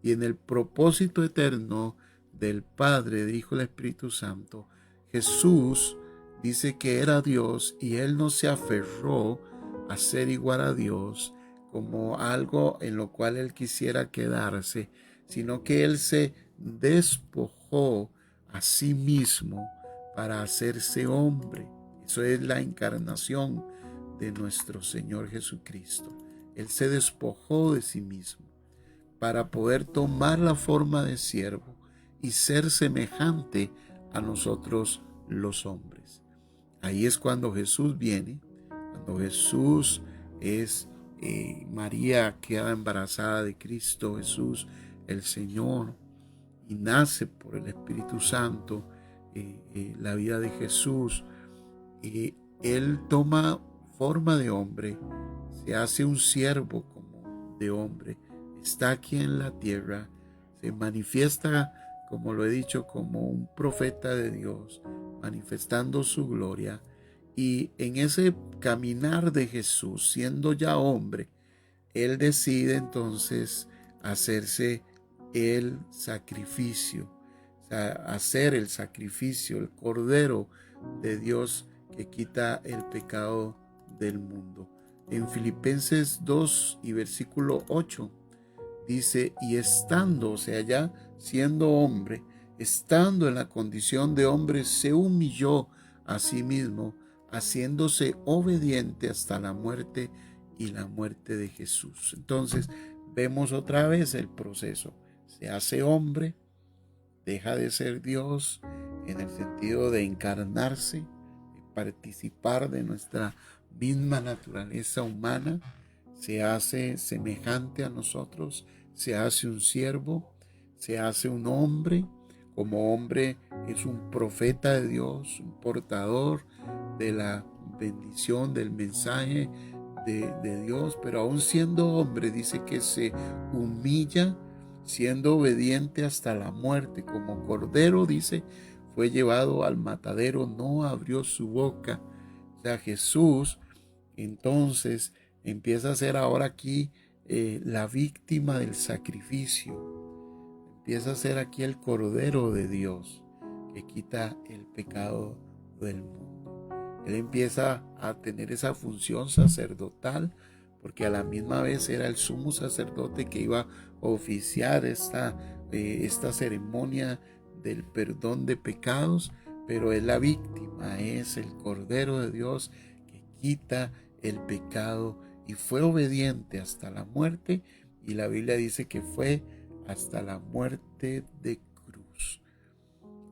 Y en el propósito eterno del Padre, dijo el Espíritu Santo, Jesús dice que era Dios y Él no se aferró a ser igual a Dios como algo en lo cual Él quisiera quedarse, sino que Él se despojó a sí mismo para hacerse hombre. Eso es la encarnación de nuestro Señor Jesucristo. Él se despojó de sí mismo para poder tomar la forma de siervo y ser semejante a nosotros los hombres. Ahí es cuando Jesús viene, cuando Jesús es, María queda embarazada de Cristo Jesús, el Señor, y nace por el Espíritu Santo la vida de Jesús. Él toma forma de hombre, se hace un siervo como de hombre, está aquí en la tierra, se manifiesta, como lo he dicho, como un profeta de Dios, manifestando su gloria. Y en ese caminar de Jesús, siendo ya hombre, Él decide entonces hacerse el sacrificio, o sea, hacer el sacrificio, el Cordero de Dios que quita el pecado del mundo. En Filipenses 2 y versículo 8 dice, y estando, o sea, ya siendo hombre, estando en la condición de hombre, se humilló a sí mismo, haciéndose obediente hasta la muerte y la muerte de Jesús. Entonces, vemos otra vez el proceso. Se hace hombre, deja de ser Dios en el sentido de encarnarse, de participar de nuestra misma naturaleza humana, se hace semejante a nosotros, se hace un siervo, se hace un hombre. Como hombre es un profeta de Dios, un portador de la bendición, del mensaje de Dios, pero aún siendo hombre dice que se humilla, siendo obediente hasta la muerte. Como cordero, dice, fue llevado al matadero, no abrió su boca. O sea, Jesús entonces empieza a ser ahora aquí la víctima del sacrificio. Empieza a ser aquí el Cordero de Dios que quita el pecado del mundo. Él empieza a tener esa función sacerdotal porque a la misma vez era el sumo sacerdote que iba a oficiar esta ceremonia del perdón de pecados, pero es la víctima, es el Cordero de Dios que quita el pecado y fue obediente hasta la muerte, y la Biblia dice que fue hasta la muerte de cruz.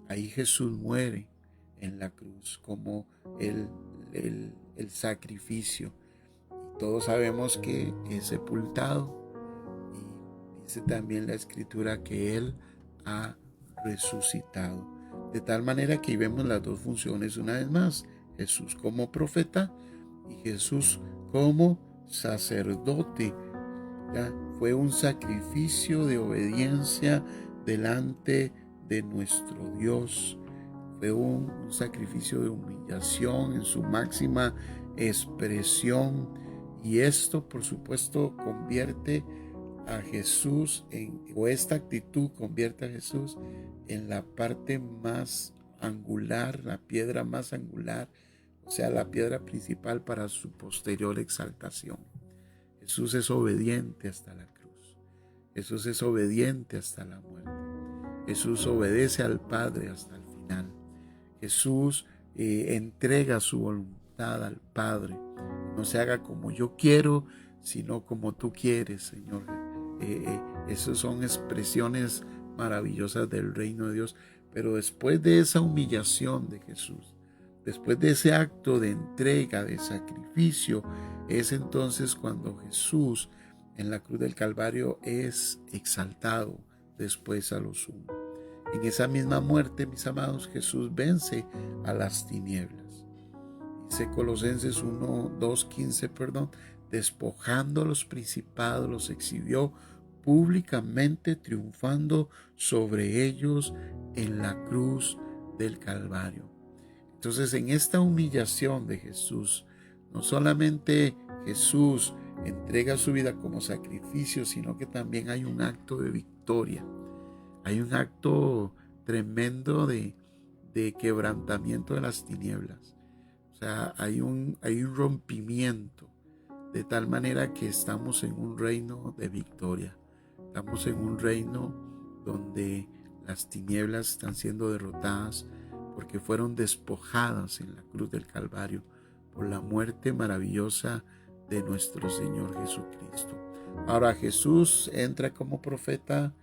Ahí Jesús muere en la cruz como el sacrificio. Y todos sabemos que es sepultado. Y dice también la Escritura que Él ha resucitado. De tal manera que ahí vemos las dos funciones una vez más. Jesús como profeta y Jesús como sacerdote. ¿Ya? Fue un sacrificio de obediencia delante de nuestro Dios. Fue un sacrificio de humillación en su máxima expresión. Y esto, por supuesto, convierte a Jesús o esta actitud convierte a Jesús en la parte más angular, la piedra más angular, o sea, la piedra principal para su posterior exaltación. Jesús es obediente hasta la cruz. Jesús es obediente hasta la muerte. Jesús obedece al Padre hasta el final. Jesús entrega su voluntad al Padre. No se haga como yo quiero, sino como tú quieres, Señor. Esas son expresiones maravillosas del reino de Dios. Pero después de esa humillación de Jesús, después de ese acto de entrega, de sacrificio, es entonces cuando Jesús en la cruz del Calvario es exaltado después a lo sumo. En esa misma muerte, mis amados, Jesús vence a las tinieblas. Dice Colosenses 1:15, despojando a los principados, los exhibió públicamente, triunfando sobre ellos en la cruz del Calvario. Entonces, en esta humillación de Jesús, no solamente Jesús entrega su vida como sacrificio, sino que también hay un acto de victoria. Hay un acto tremendo de quebrantamiento de las tinieblas. O sea, hay un rompimiento, de tal manera que estamos en un reino de victoria. Estamos en un reino donde las tinieblas están siendo derrotadas porque fueron despojadas en la cruz del Calvario por la muerte maravillosa de nuestro Señor Jesucristo. Ahora Jesús entra como profeta,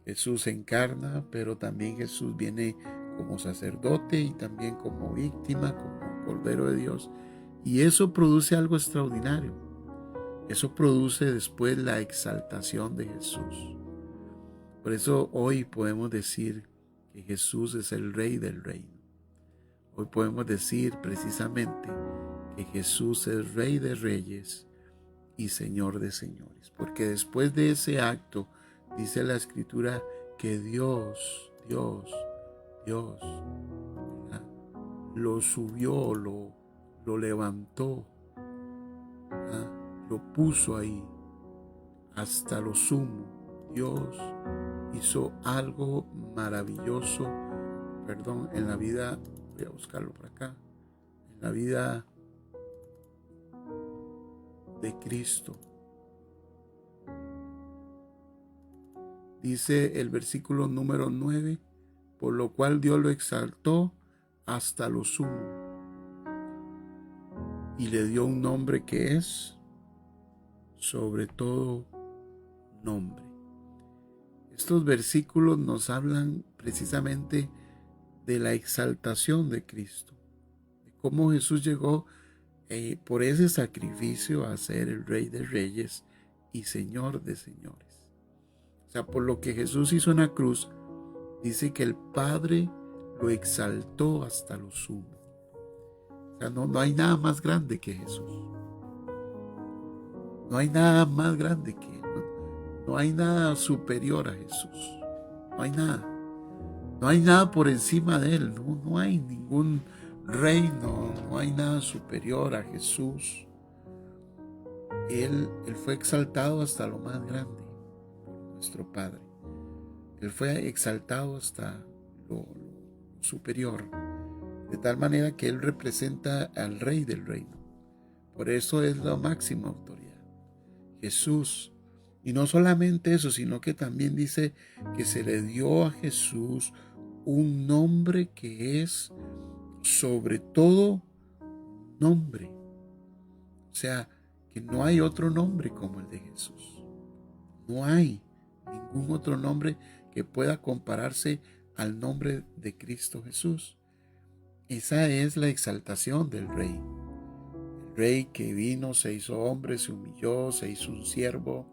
Jesús encarna, pero también Jesús viene como sacerdote y también como víctima, como Cordero de Dios. Y eso produce algo extraordinario. Eso produce después la exaltación de Jesús. Por eso hoy podemos decir que Jesús es el Rey del reino. Hoy podemos decir precisamente que Jesús es Rey de reyes y Señor de señores. Porque después de ese acto, dice la Escritura que Dios lo subió, lo levantó, lo puso ahí hasta lo sumo. Dios hizo algo maravilloso, en la vida, voy a buscarlo por acá, en la vida de Cristo. Dice el versículo número 9, por lo cual Dios lo exaltó hasta lo sumo y le dio un nombre que es sobre todo nombre. Estos versículos nos hablan precisamente de la exaltación de Cristo, de cómo Jesús llegó por ese sacrificio a ser el Rey de reyes y Señor de señores. O sea, por lo que Jesús hizo en la cruz, dice que el Padre lo exaltó hasta lo sumo. O sea, no hay nada más grande que Jesús. No hay nada más grande que Él. No hay nada superior a Jesús. No hay nada. No hay nada por encima de Él. No hay ningún reino. No hay nada superior a Jesús. Él fue exaltado hasta lo más grande por nuestro Padre. Él fue exaltado hasta lo superior. De tal manera que Él representa al Rey del reino. Por eso es la máxima autoridad. Jesús. Y no solamente eso, sino que también dice que se le dio a Jesús un nombre que es sobre todo nombre. O sea, que no hay otro nombre como el de Jesús. No hay ningún otro nombre que pueda compararse al nombre de Cristo Jesús. Esa es la exaltación del Rey. El Rey que vino, se hizo hombre, se humilló, se hizo un siervo.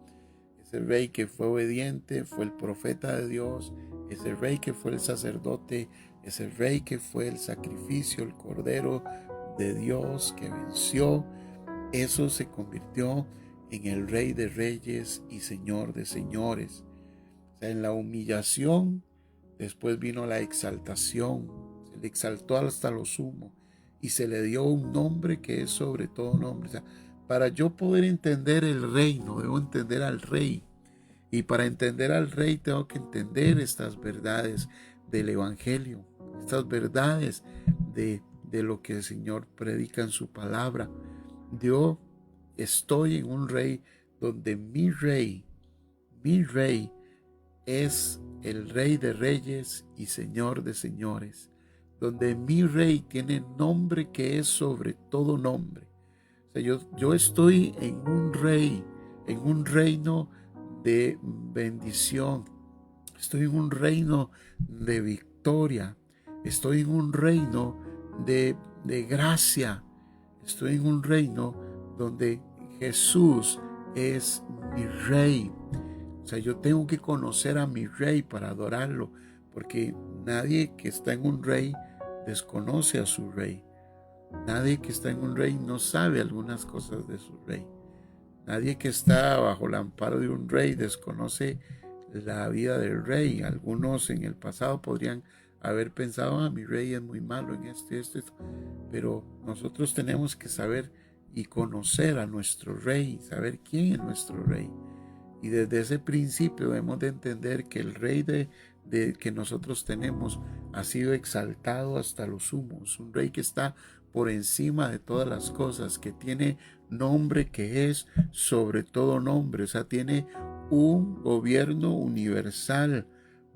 Es el Rey que fue obediente, fue el profeta de Dios. Es el Rey que fue el sacerdote. Es el Rey que fue el sacrificio, el Cordero de Dios que venció. Eso se convirtió en el Rey de reyes y Señor de señores. O sea, en la humillación, después vino la exaltación. Se le exaltó hasta lo sumo y se le dio un nombre que es sobre todo nombre. O sea, para yo poder entender el reino, debo entender al Rey. Y para entender al Rey tengo que entender estas verdades del Evangelio, estas verdades de lo que el Señor predica en su palabra. Yo estoy en un Rey donde mi Rey es el Rey de reyes y Señor de señores, donde mi Rey tiene nombre que es sobre todo nombre. O sea, yo estoy en un Rey, en un reino de bendición. Estoy en un reino de victoria. Estoy en un reino de gracia. Estoy en un reino donde Jesús es mi Rey. O sea, yo tengo que conocer a mi Rey para adorarlo, porque nadie que está en un Rey desconoce a su Rey. Nadie que está en un Rey no sabe algunas cosas de su Rey. Nadie que está bajo el amparo de un Rey desconoce la vida del Rey. Algunos en el pasado podrían haber pensado, mi Rey es muy malo en esto. Pero nosotros tenemos que saber y conocer a nuestro Rey, saber quién es nuestro Rey. Y desde ese principio debemos de entender que el Rey que nosotros tenemos ha sido exaltado hasta lo sumo. Es un Rey que está por encima de todas las cosas, que tiene nombre que es sobre todo nombre. O sea, tiene un gobierno universal.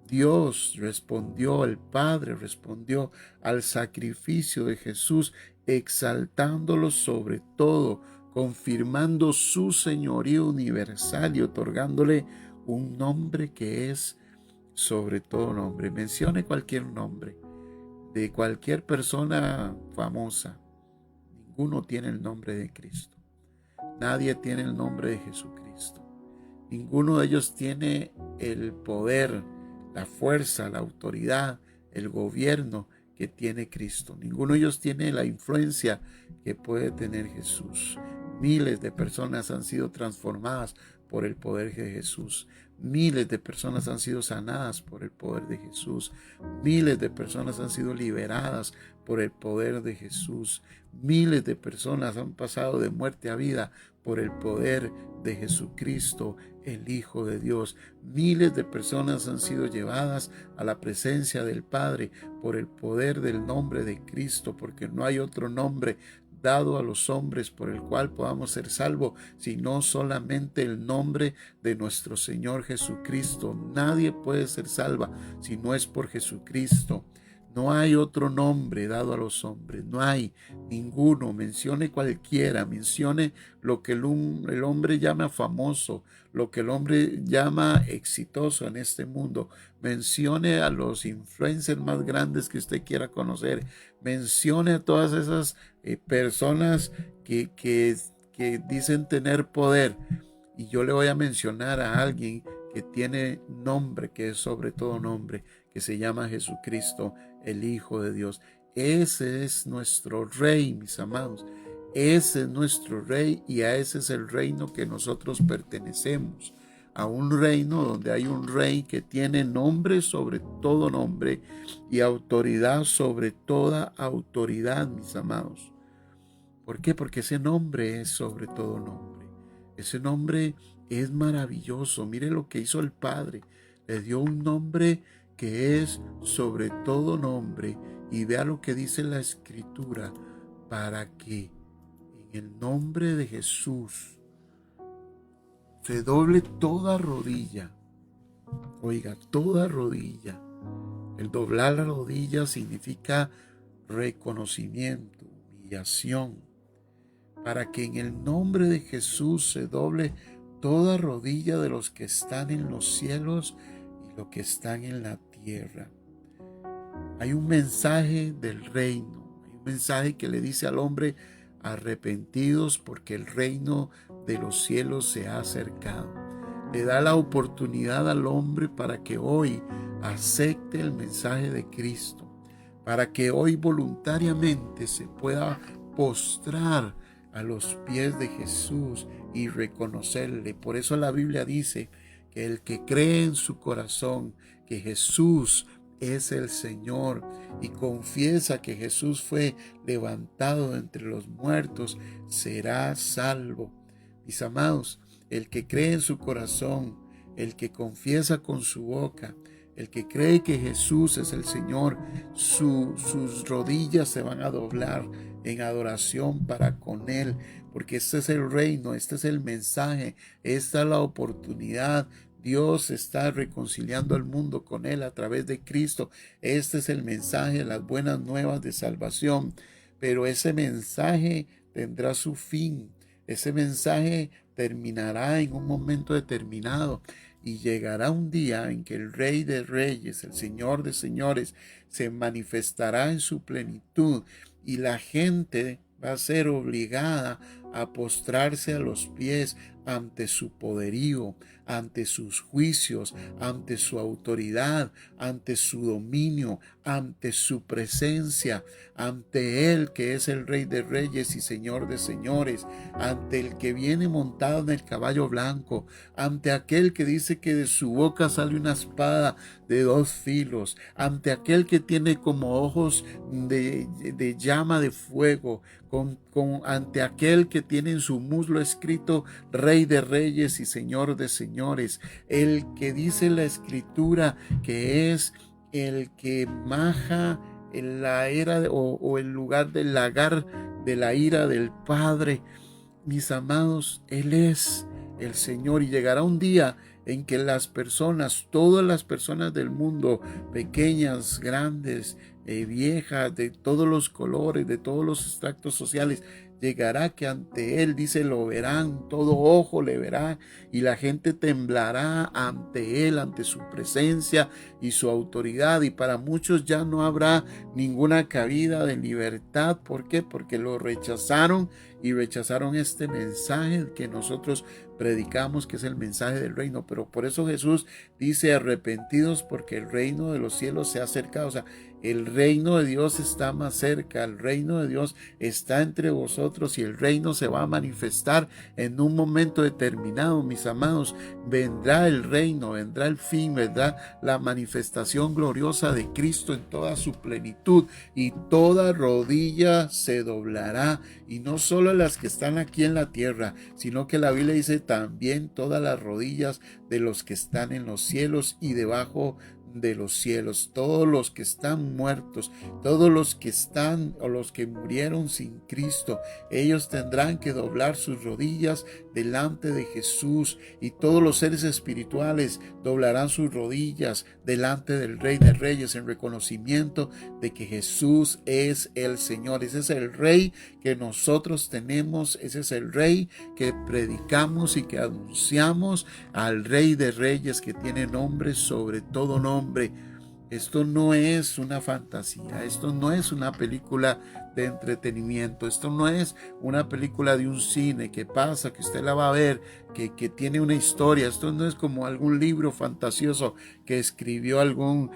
Dios respondió, el Padre respondió al sacrificio de Jesús, exaltándolo sobre todo, confirmando su señorío universal y otorgándole un nombre que es sobre todo nombre. Mencione cualquier nombre. de cualquier persona famosa. Ninguno tiene el nombre de Cristo. Nadie tiene el nombre de Jesucristo. Ninguno de ellos tiene el poder, la fuerza, la autoridad, el gobierno que tiene Cristo. Ninguno de ellos tiene la influencia que puede tener Jesús. Miles de personas han sido transformadas por el poder de Jesús. Miles de personas han sido sanadas por el poder de Jesús. Miles de personas han sido liberadas por el poder de Jesús. Miles de personas han pasado de muerte a vida por el poder de Jesucristo, el Hijo de Dios. Miles de personas han sido llevadas a la presencia del Padre por el poder del nombre de Cristo, porque no hay otro nombre dado a los hombres por el cual podamos ser salvos, sino solamente el nombre de nuestro Señor Jesucristo. Nadie puede ser salva si no es por Jesucristo. No hay otro nombre dado a los hombres, no hay ninguno. Mencione cualquiera, mencione lo que el hombre llama famoso, lo que el hombre llama exitoso en este mundo. Mencione a los influencers más grandes que usted quiera conocer. Mencione a todas esas personas que dicen tener poder. Y yo le voy a mencionar a alguien que tiene nombre, que es sobre todo nombre, que se llama Jesucristo, el Hijo de Dios. Ese es nuestro Rey, mis amados. Ese es nuestro Rey y a ese es el reino que nosotros pertenecemos. A un reino donde hay un Rey que tiene nombre sobre todo nombre y autoridad sobre toda autoridad, mis amados. ¿Por qué? Porque ese nombre es sobre todo nombre. Ese nombre es maravilloso. Mire lo que hizo el Padre. Le dio un nombre que es sobre todo nombre. Y vea lo que dice la Escritura, para que en el nombre de Jesús se doble toda rodilla. Oiga, toda rodilla. El doblar la rodilla significa reconocimiento, humillación. Para que en el nombre de Jesús se doble toda rodilla de los que están en los cielos y los que están en la tierra. Hay un mensaje del reino, hay un mensaje que le dice al hombre: arrepentidos porque el reino de los cielos se ha acercado. Le da la oportunidad al hombre para que hoy acepte el mensaje de Cristo, para que hoy voluntariamente se pueda postrar a los pies de Jesús y reconocerle. Por eso la Biblia dice que el que cree en su corazón que Jesús es el Señor y confiesa que Jesús fue levantado de entre los muertos, será salvo. Mis amados, el que cree en su corazón, el que confiesa con su boca, el que cree que Jesús es el Señor, sus rodillas se van a doblar en adoración para con Él, porque este es el reino, este es el mensaje, esta es la oportunidad. Dios está reconciliando al mundo con Él a través de Cristo. Este es el mensaje, las buenas nuevas de salvación. Pero ese mensaje tendrá su fin. Ese mensaje terminará en un momento determinado. Y llegará un día en que el Rey de Reyes, el Señor de Señores, se manifestará en su plenitud. Y la gente va a ser obligada a postrarse a los pies ante su poderío, ante sus juicios, ante su autoridad, ante su dominio, ante su presencia, ante Él que es el Rey de Reyes y Señor de Señores, ante el que viene montado en el caballo blanco, ante aquel que dice que de su boca sale una espada de 2 filos, ante aquel que tiene como ojos de llama de fuego, ante aquel que tiene en su muslo escrito Rey de Reyes y Señor de Señores, el que dice la Escritura que es el que maja en la era o el lugar del lagar de la ira del Padre. Mis amados, Él es el Señor y llegará un día en que las personas, todas las personas del mundo, pequeñas, grandes, viejas, de todos los colores, de todos los estratos sociales, llegará que ante él, dice, lo verán, todo ojo le verá y la gente temblará ante él, ante su presencia y su autoridad. Y para muchos ya no habrá ninguna cabida de libertad. ¿Por qué? Porque lo rechazaron y rechazaron este mensaje que nosotros predicamos, que es el mensaje del reino. Pero por eso Jesús dice: arrepentidos porque el reino de los cielos se ha acercado. O sea, el reino de Dios está más cerca, el reino de Dios está entre vosotros y el reino se va a manifestar en un momento determinado, mis amados. Vendrá el reino, vendrá el fin, vendrá la manifestación gloriosa de Cristo en toda su plenitud y toda rodilla se doblará, y no solo las que están aquí en la tierra, sino que la Biblia dice también todas las rodillas de los que están en los cielos y debajo de los cielos, todos los que están muertos, todos los que están o los que murieron sin Cristo, ellos tendrán que doblar sus rodillas delante de Jesús, y todos los seres espirituales doblarán sus rodillas delante del Rey de Reyes en reconocimiento de que Jesús es el Señor. Ese es el Rey que nosotros tenemos, ese es el Rey que predicamos y que anunciamos, al Rey de Reyes que tiene nombre sobre todo nombre. Esto no es una fantasía, esto no es una película de entretenimiento, esto no es una película de un cine que pasa, que usted la va a ver, que tiene una historia. Esto no es como algún libro fantasioso que escribió algún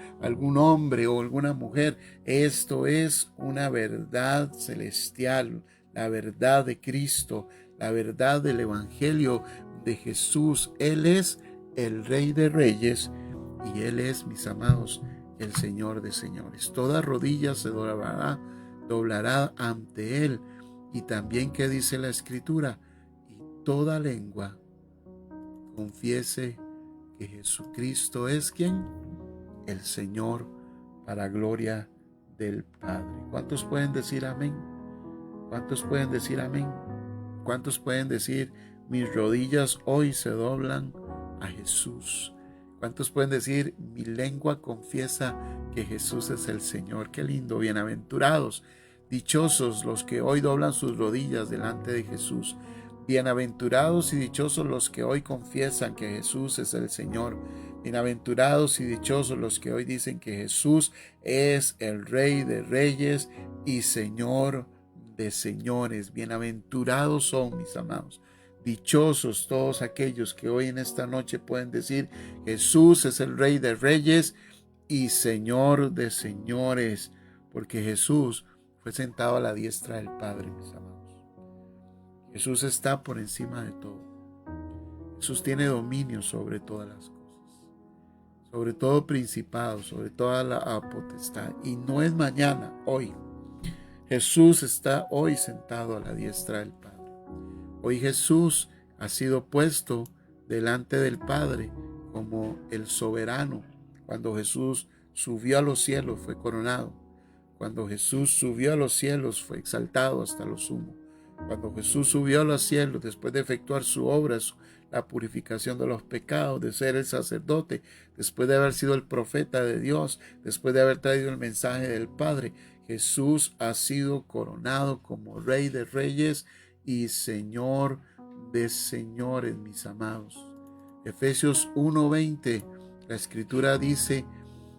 hombre o alguna mujer. Esto es una verdad celestial, la verdad de Cristo, la verdad del Evangelio de Jesús. Él es el Rey de Reyes y Él es, mis amados, el Señor de señores. Toda rodilla se doblará ante Él. Y también, ¿qué dice la Escritura? Y toda lengua confiese que Jesucristo es ¿quién? El Señor, para gloria del Padre. ¿Cuántos pueden decir amén? ¿Cuántos pueden decir amén? ¿Cuántos pueden decir: mis rodillas hoy se doblan a Jesús? ¿Cuántos pueden decir: mi lengua confiesa que Jesús es el Señor? Qué lindo, bienaventurados, dichosos los que hoy doblan sus rodillas delante de Jesús. Bienaventurados y dichosos los que hoy confiesan que Jesús es el Señor. Bienaventurados y dichosos los que hoy dicen que Jesús es el Rey de Reyes y Señor de señores. Bienaventurados son, mis amados. Dichosos todos aquellos que hoy en esta noche pueden decir: Jesús es el Rey de Reyes y Señor de señores, porque Jesús fue sentado a la diestra del Padre, mis amados. Jesús está por encima de todo. Jesús tiene dominio sobre todas las cosas, sobre todo principado, sobre toda la potestad. Y no es mañana, hoy. Jesús está hoy sentado a la diestra del Padre. Hoy Jesús ha sido puesto delante del Padre como el soberano. Cuando Jesús subió a los cielos fue coronado. Cuando Jesús subió a los cielos fue exaltado hasta lo sumo. Cuando Jesús subió a los cielos, después de efectuar su obra, la purificación de los pecados, de ser el sacerdote, después de haber sido el profeta de Dios, después de haber traído el mensaje del Padre, Jesús ha sido coronado como Rey de Reyes y Señor de señores, mis amados. Efesios 1:20, la Escritura dice,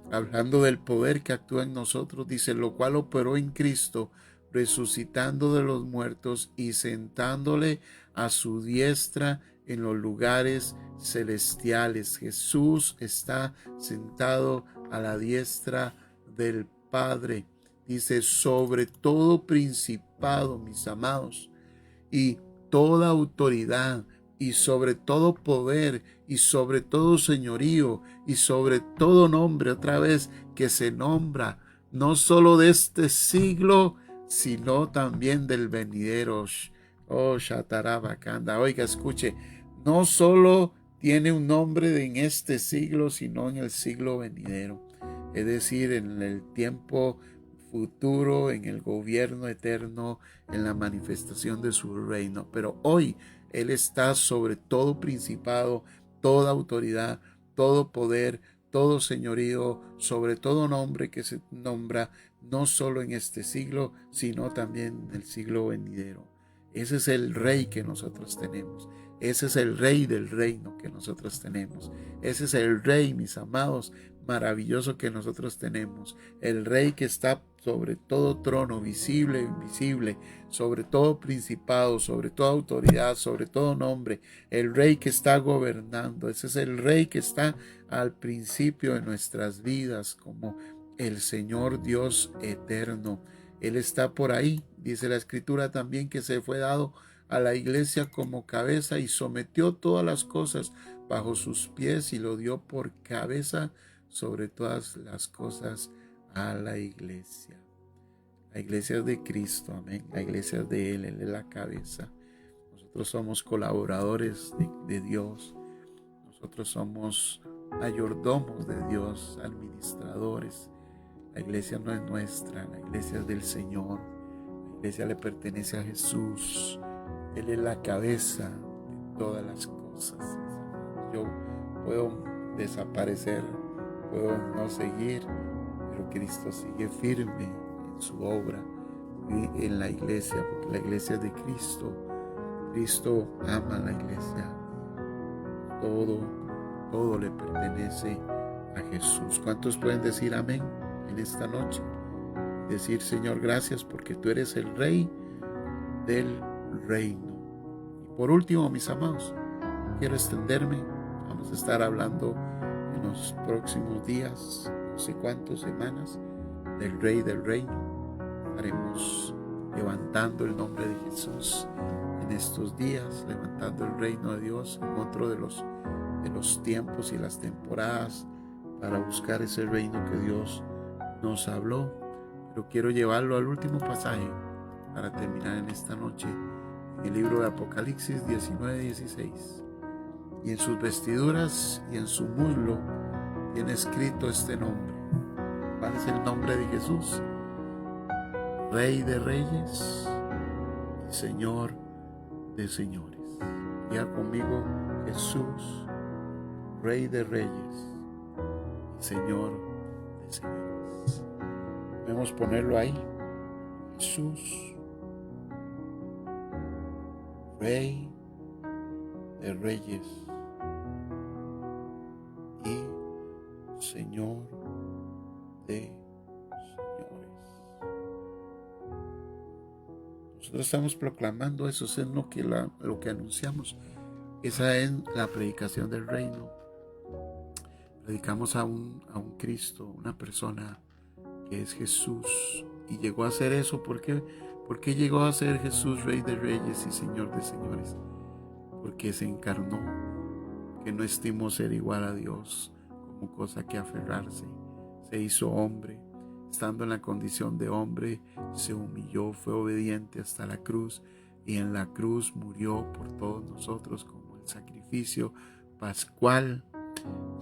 hablando del poder que actúa en nosotros, dice: lo cual operó en Cristo, resucitando de los muertos y sentándole a su diestra en los lugares celestiales. Jesús está sentado a la diestra del Padre. Dice: sobre todo principado, mis amados, y toda autoridad, y sobre todo poder, y sobre todo señorío, y sobre todo nombre, otra vez, que se nombra, no solo de este siglo, sino también del venidero. Oh, Shatarabakanda. Oiga, escuche, no solo tiene un nombre en este siglo, sino en el siglo venidero. Es decir, en el tiempo futuro, en el gobierno eterno, en la manifestación de su reino. Pero hoy Él está sobre todo principado, toda autoridad, todo poder, todo señorío, sobre todo nombre que se nombra no solo en este siglo, sino también en el siglo venidero. Ese es el rey que nosotros tenemos. Ese es el rey del reino que nosotros tenemos. Ese es el rey, mis amados, maravilloso que nosotros tenemos. El rey que está sobre todo trono, visible e invisible, sobre todo principado, sobre toda autoridad, sobre todo nombre. El rey que está gobernando. Ese es el rey que está al principio de nuestras vidas como el Señor Dios eterno. Él está por ahí. Dice la Escritura también que se fue dado a la iglesia como cabeza y sometió todas las cosas bajo sus pies y lo dio por cabeza sobre todas las cosas a la iglesia. La iglesia es de Cristo, amén. La iglesia es de Él es la cabeza. Nosotros somos colaboradores de Dios. Nosotros somos mayordomos de Dios, administradores. La iglesia no es nuestra, la iglesia es del Señor. La iglesia le pertenece a Jesús. Él es la cabeza de todas las cosas. Yo puedo desaparecer, puedo no seguir, pero Cristo sigue firme en su obra y en la iglesia, porque la iglesia es de Cristo. Cristo ama a la iglesia. Todo le pertenece a Jesús. ¿Cuántos pueden decir amén en esta noche? Decir, Señor, gracias porque tú eres el Rey del reino. Y por último, mis amados, quiero extenderme. Vamos a estar hablando en los próximos días, no sé cuántas semanas, del Rey del reino. Estaremos levantando el nombre de Jesús en estos días, levantando el reino de Dios en otro de los tiempos y las temporadas para buscar ese reino que Dios nos habló. Pero quiero llevarlo al último pasaje para terminar en esta noche, en el libro de Apocalipsis 19:16. Y en sus vestiduras y en su muslo tiene escrito este nombre. ¿Cuál es el nombre de Jesús? Rey de reyes y Señor de señores. Ya conmigo, Jesús, Rey de reyes y Señor de señores. Podemos ponerlo ahí. Jesús, Rey de reyes y Señor de señores. Nosotros estamos proclamando eso, es lo que anunciamos. Esa es la predicación del reino. Predicamos a un Cristo, una persona que es Jesús, y llegó a ser eso. ¿Por qué? Porque llegó a ser Jesús Rey de Reyes y Señor de Señores, porque se encarnó, que no estimó ser igual a Dios como cosa que aferrarse. Se hizo hombre, estando en la condición de hombre, se humilló, fue obediente hasta la cruz, y en la cruz murió por todos nosotros como el sacrificio pascual.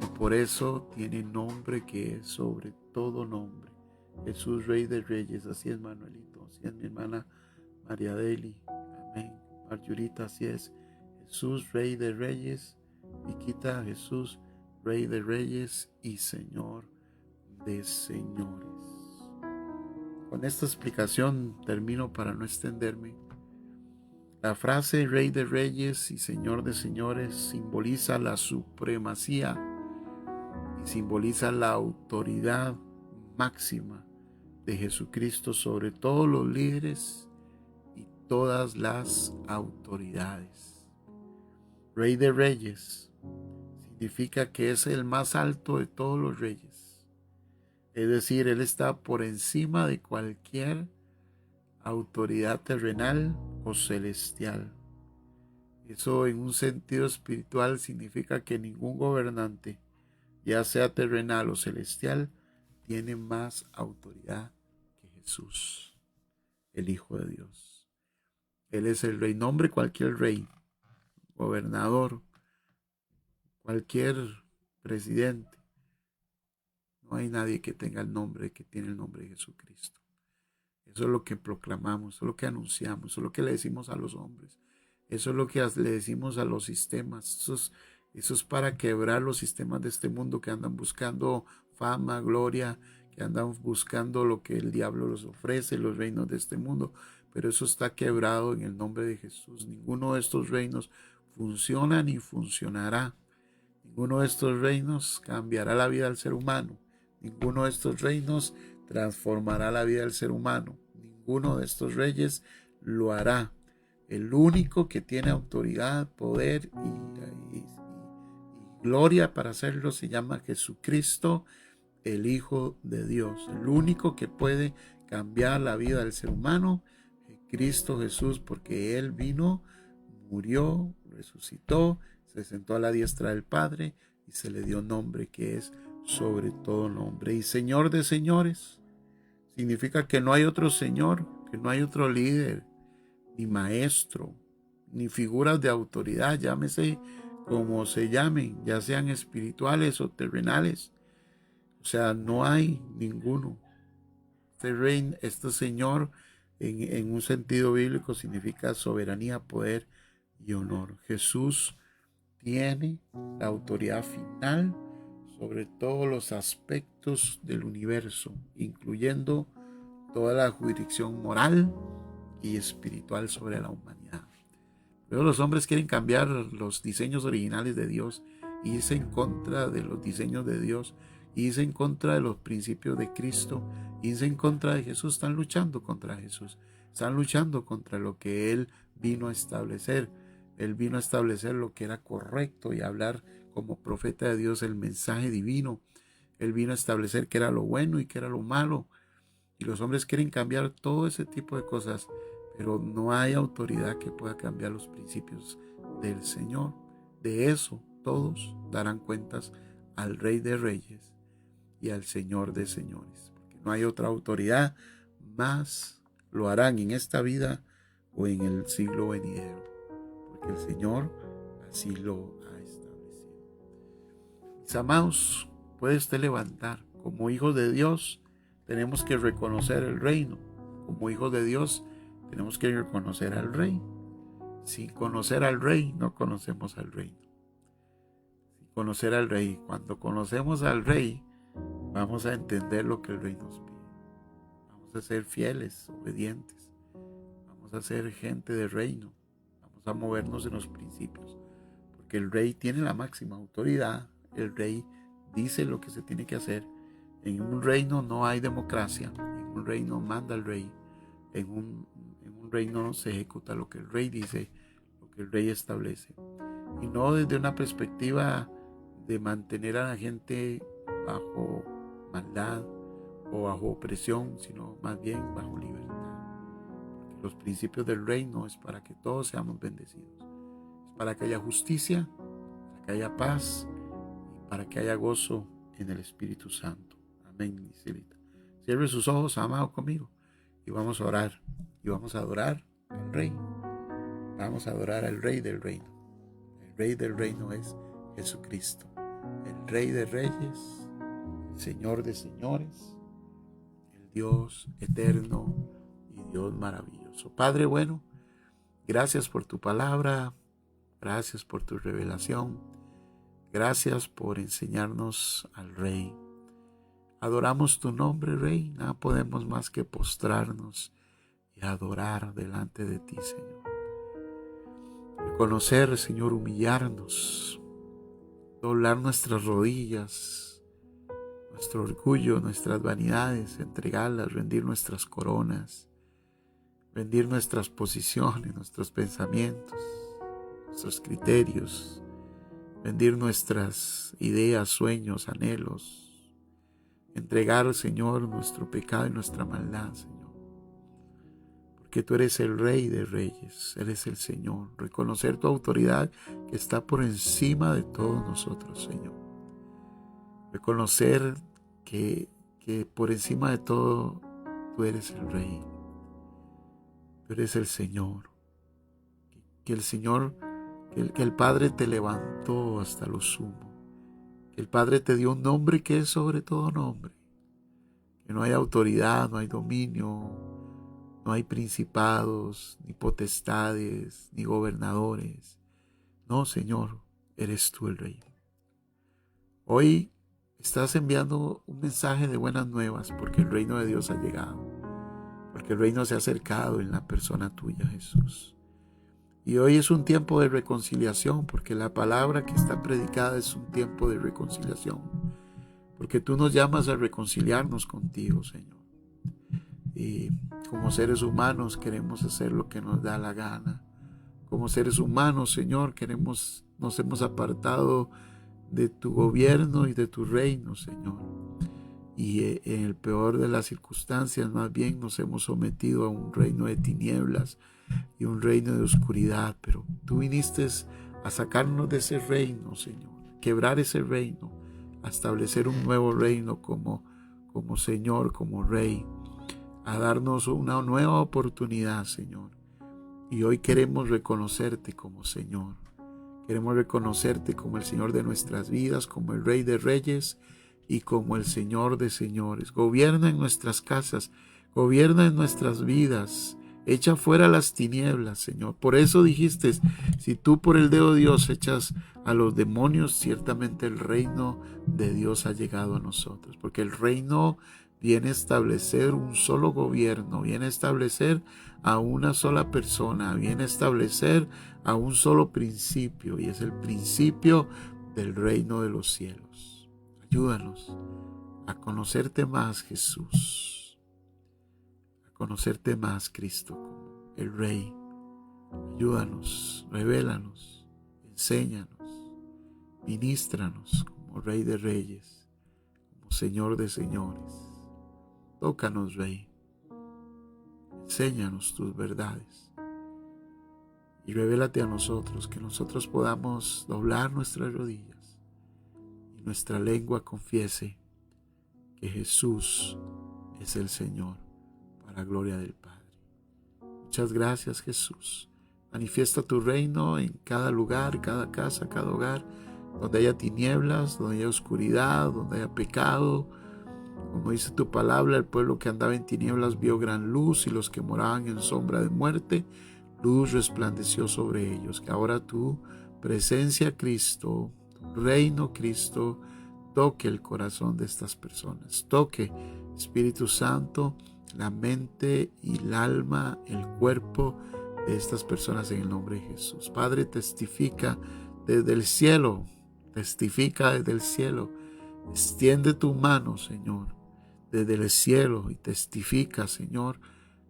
Y por eso tiene nombre que es sobre todo nombre. Jesús, Rey de Reyes. Así es, Manuelito, así es, mi hermana María Deli, amén. Marjurita, así es. Jesús, Rey de Reyes. Viquita, Jesús, Rey de Reyes y Señor de señores. Con esta explicación termino para no extenderme. La frase Rey de Reyes y Señor de Señores simboliza la supremacía y simboliza la autoridad máxima de Jesucristo sobre todos los líderes y todas las autoridades. Rey de Reyes significa que es el más alto de todos los reyes. Es decir, Él está por encima de cualquier autoridad terrenal o celestial. Eso en un sentido espiritual significa que ningún gobernante, ya sea terrenal o celestial, tiene más autoridad que Jesús, el Hijo de Dios. Él es el Rey. Nombre cualquier rey, gobernador, cualquier presidente. No hay nadie que tenga el nombre que tiene el nombre de Jesucristo. Eso es lo que proclamamos, eso es lo que anunciamos, eso es lo que le decimos a los hombres, eso es lo que le decimos a los sistemas. Eso es para quebrar los sistemas de este mundo que andan buscando fama, gloria, que andan buscando lo que el diablo les ofrece, los reinos de este mundo. pero eso está quebrado en el nombre de Jesús. Ninguno de estos reinos funciona ni funcionará. Ninguno de estos reinos cambiará la vida del ser humano. Ninguno de estos reinos transformará la vida del ser humano. Ninguno de estos reyes lo hará. El único que tiene autoridad, poder y gloria para hacerlo se llama Jesucristo, el Hijo de Dios. El único que puede cambiar la vida del ser humano, Cristo Jesús, porque Él vino, murió, resucitó, se sentó a la diestra del Padre y se le dio nombre que es sobre todo nombre. Y Señor de señores significa que no hay otro Señor, que no hay otro líder, ni maestro, ni figuras de autoridad, llámese como se llamen, ya sean espirituales o terrenales. O sea, no hay ninguno. Este rey, este Señor, en un sentido bíblico, significa soberanía, poder y honor. Jesús tiene la autoridad final sobre todos los aspectos del universo, incluyendo toda la jurisdicción moral y espiritual sobre la humanidad. Pero los hombres quieren cambiar los diseños originales de Dios, irse en contra de los diseños de Dios, irse en contra de los principios de Cristo, irse en contra de Jesús. Están luchando contra Jesús, están luchando contra lo que Él vino a establecer. Él vino a establecer lo que era correcto y hablar como profeta de Dios el mensaje divino. Él vino a establecer qué era lo bueno y qué era lo malo. Y los hombres quieren cambiar todo ese tipo de cosas, pero no hay autoridad que pueda cambiar los principios del Señor. De eso todos darán cuentas al Rey de Reyes y al Señor de Señores, porque no hay otra autoridad más. Lo harán en esta vida o en el siglo venidero, porque el Señor así lo ha establecido. Mis amados, puede usted levantar. Como hijos de Dios tenemos que reconocer el reino. Como hijos de Dios tenemos que reconocer al Rey. Sin conocer al Rey no conocemos al reino. Sin conocer al Rey, cuando conocemos al Rey, vamos a entender lo que el Rey nos pide. Vamos a ser fieles, obedientes. Vamos a ser gente de reino. Vamos a movernos en los principios. Porque el Rey tiene la máxima autoridad. El Rey dice lo que se tiene que hacer. En un reino no hay democracia. En un reino manda el Rey. En un reino se ejecuta lo que el Rey dice, lo que el Rey establece. Y no desde una perspectiva de mantener a la gente bajo maldad o bajo opresión, sino más bien bajo libertad. Porque los principios del reino es para que todos seamos bendecidos. Es para que haya justicia, para que haya paz y para que haya gozo en el Espíritu Santo. Amén. Cierre sus ojos, amado, conmigo, y vamos a orar. Y vamos a adorar al Rey. Vamos a adorar al Rey del reino. El Rey del reino es Jesucristo. El Rey de reyes, el Señor de señores, el Dios eterno y Dios maravilloso. Padre bueno, gracias por tu palabra. Gracias por tu revelación. Gracias por enseñarnos al Rey. Adoramos tu nombre, Rey. Nada podemos más que postrarnos y adorar delante de ti, Señor. Reconocer, Señor, humillarnos, doblar nuestras rodillas, nuestro orgullo, nuestras vanidades, entregarlas, rendir nuestras coronas, rendir nuestras posiciones, nuestros pensamientos, nuestros criterios, rendir nuestras ideas, sueños, anhelos, entregar, Señor, nuestro pecado y nuestra maldad, Señor. Que tú eres el Rey de reyes, eres el Señor. Reconocer tu autoridad que está por encima de todos nosotros, Señor. Reconocer que por encima de todo tú eres el Rey. Tú eres el Señor. Que el Señor, que el Padre te levantó hasta lo sumo. Que el Padre te dio un nombre que es sobre todo nombre. Que no hay autoridad, no hay dominio, no hay principados, ni potestades, ni gobernadores. No, Señor, eres tú el Rey. Hoy estás enviando un mensaje de buenas nuevas porque el reino de Dios ha llegado. porque el reino se ha acercado en la persona tuya, Jesús. Y hoy es un tiempo de reconciliación, porque la palabra que está predicada es un tiempo de reconciliación, porque tú nos llamas a reconciliarnos contigo, Señor. Y como seres humanos queremos hacer lo que nos da la gana. Como seres humanos, Señor, nos hemos apartado de tu gobierno y de tu reino, Señor. Y en el peor de las circunstancias, más bien nos hemos sometido a un reino de tinieblas y un reino de oscuridad. Pero tú viniste a sacarnos de ese reino, Señor, quebrar ese reino, a establecer un nuevo reino como Señor, como Rey, a darnos una nueva oportunidad, Señor. Y hoy queremos reconocerte como Señor. Queremos reconocerte como el Señor de nuestras vidas, como el Rey de Reyes y como el Señor de Señores. Gobierna en nuestras casas, gobierna en nuestras vidas. Echa fuera las tinieblas, Señor. Por eso dijiste, si tú por el dedo de Dios echas a los demonios, ciertamente el reino de Dios ha llegado a nosotros. Porque el reino viene a establecer un solo gobierno, viene a establecer a una sola persona, viene a establecer a un solo principio, y es el principio del reino de los cielos. Ayúdanos a conocerte más, Jesús, a conocerte más, Cristo, como el Rey. Ayúdanos, revélanos, enséñanos, ministranos como Rey de Reyes, como Señor de Señores. Tócanos, Rey, enséñanos tus verdades y revélate a nosotros, que nosotros podamos doblar nuestras rodillas y nuestra lengua confiese que Jesús es el Señor, para gloria del Padre. Muchas gracias, Jesús. Manifiesta tu reino en cada lugar, cada casa, cada hogar, donde haya tinieblas, donde haya oscuridad, donde haya pecado. Como dice tu palabra, el pueblo que andaba en tinieblas vio gran luz, y los que moraban en sombra de muerte, luz resplandeció sobre ellos. Que ahora tu presencia, Cristo, tu reino, Cristo, toque el corazón de estas personas. Toque, Espíritu Santo, la mente y el alma, el cuerpo de estas personas en el nombre de Jesús. Padre, testifica desde el cielo, testifica desde el cielo. Extiende tu mano, Señor, desde el cielo, y testifica, Señor,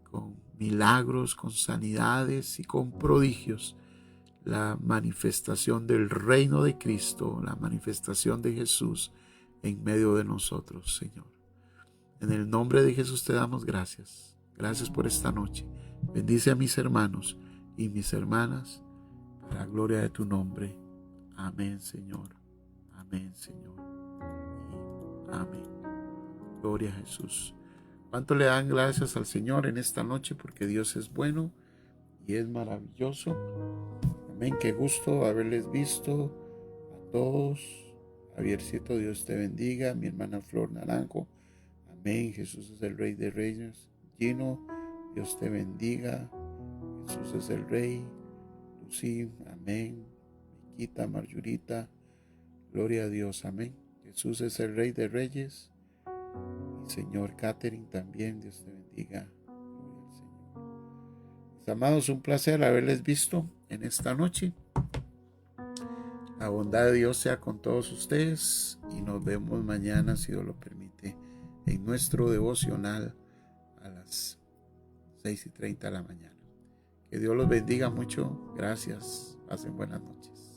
con milagros, con sanidades y con prodigios, la manifestación del reino de Cristo, la manifestación de Jesús en medio de nosotros, Señor. En el nombre de Jesús te damos gracias. Gracias por esta noche. Bendice a mis hermanos y mis hermanas para la gloria de tu nombre. Amén, Señor. Amén, Señor. Y amén. Gloria a Jesús. ¿Cuánto le dan gracias al Señor en esta noche? Porque Dios es bueno y es maravilloso. Amén. Qué gusto haberles visto a todos. Javiercito, Dios te bendiga. Mi hermana Flor Naranjo. Amén. Jesús es el Rey de Reyes. Gino, Dios te bendiga. Jesús es el Rey. Lucy, amén. Miquita, Marjurita, gloria a Dios. Amén. Jesús es el Rey de Reyes. Y Señor Catherine también, Dios te bendiga. Gloria al Señor. Mis amados, un placer haberles visto en esta noche. La bondad de Dios sea con todos ustedes y nos vemos mañana, si Dios lo permite, en nuestro devocional a las 6:30 de la mañana. Que Dios los bendiga mucho. Gracias. Pasen buenas noches.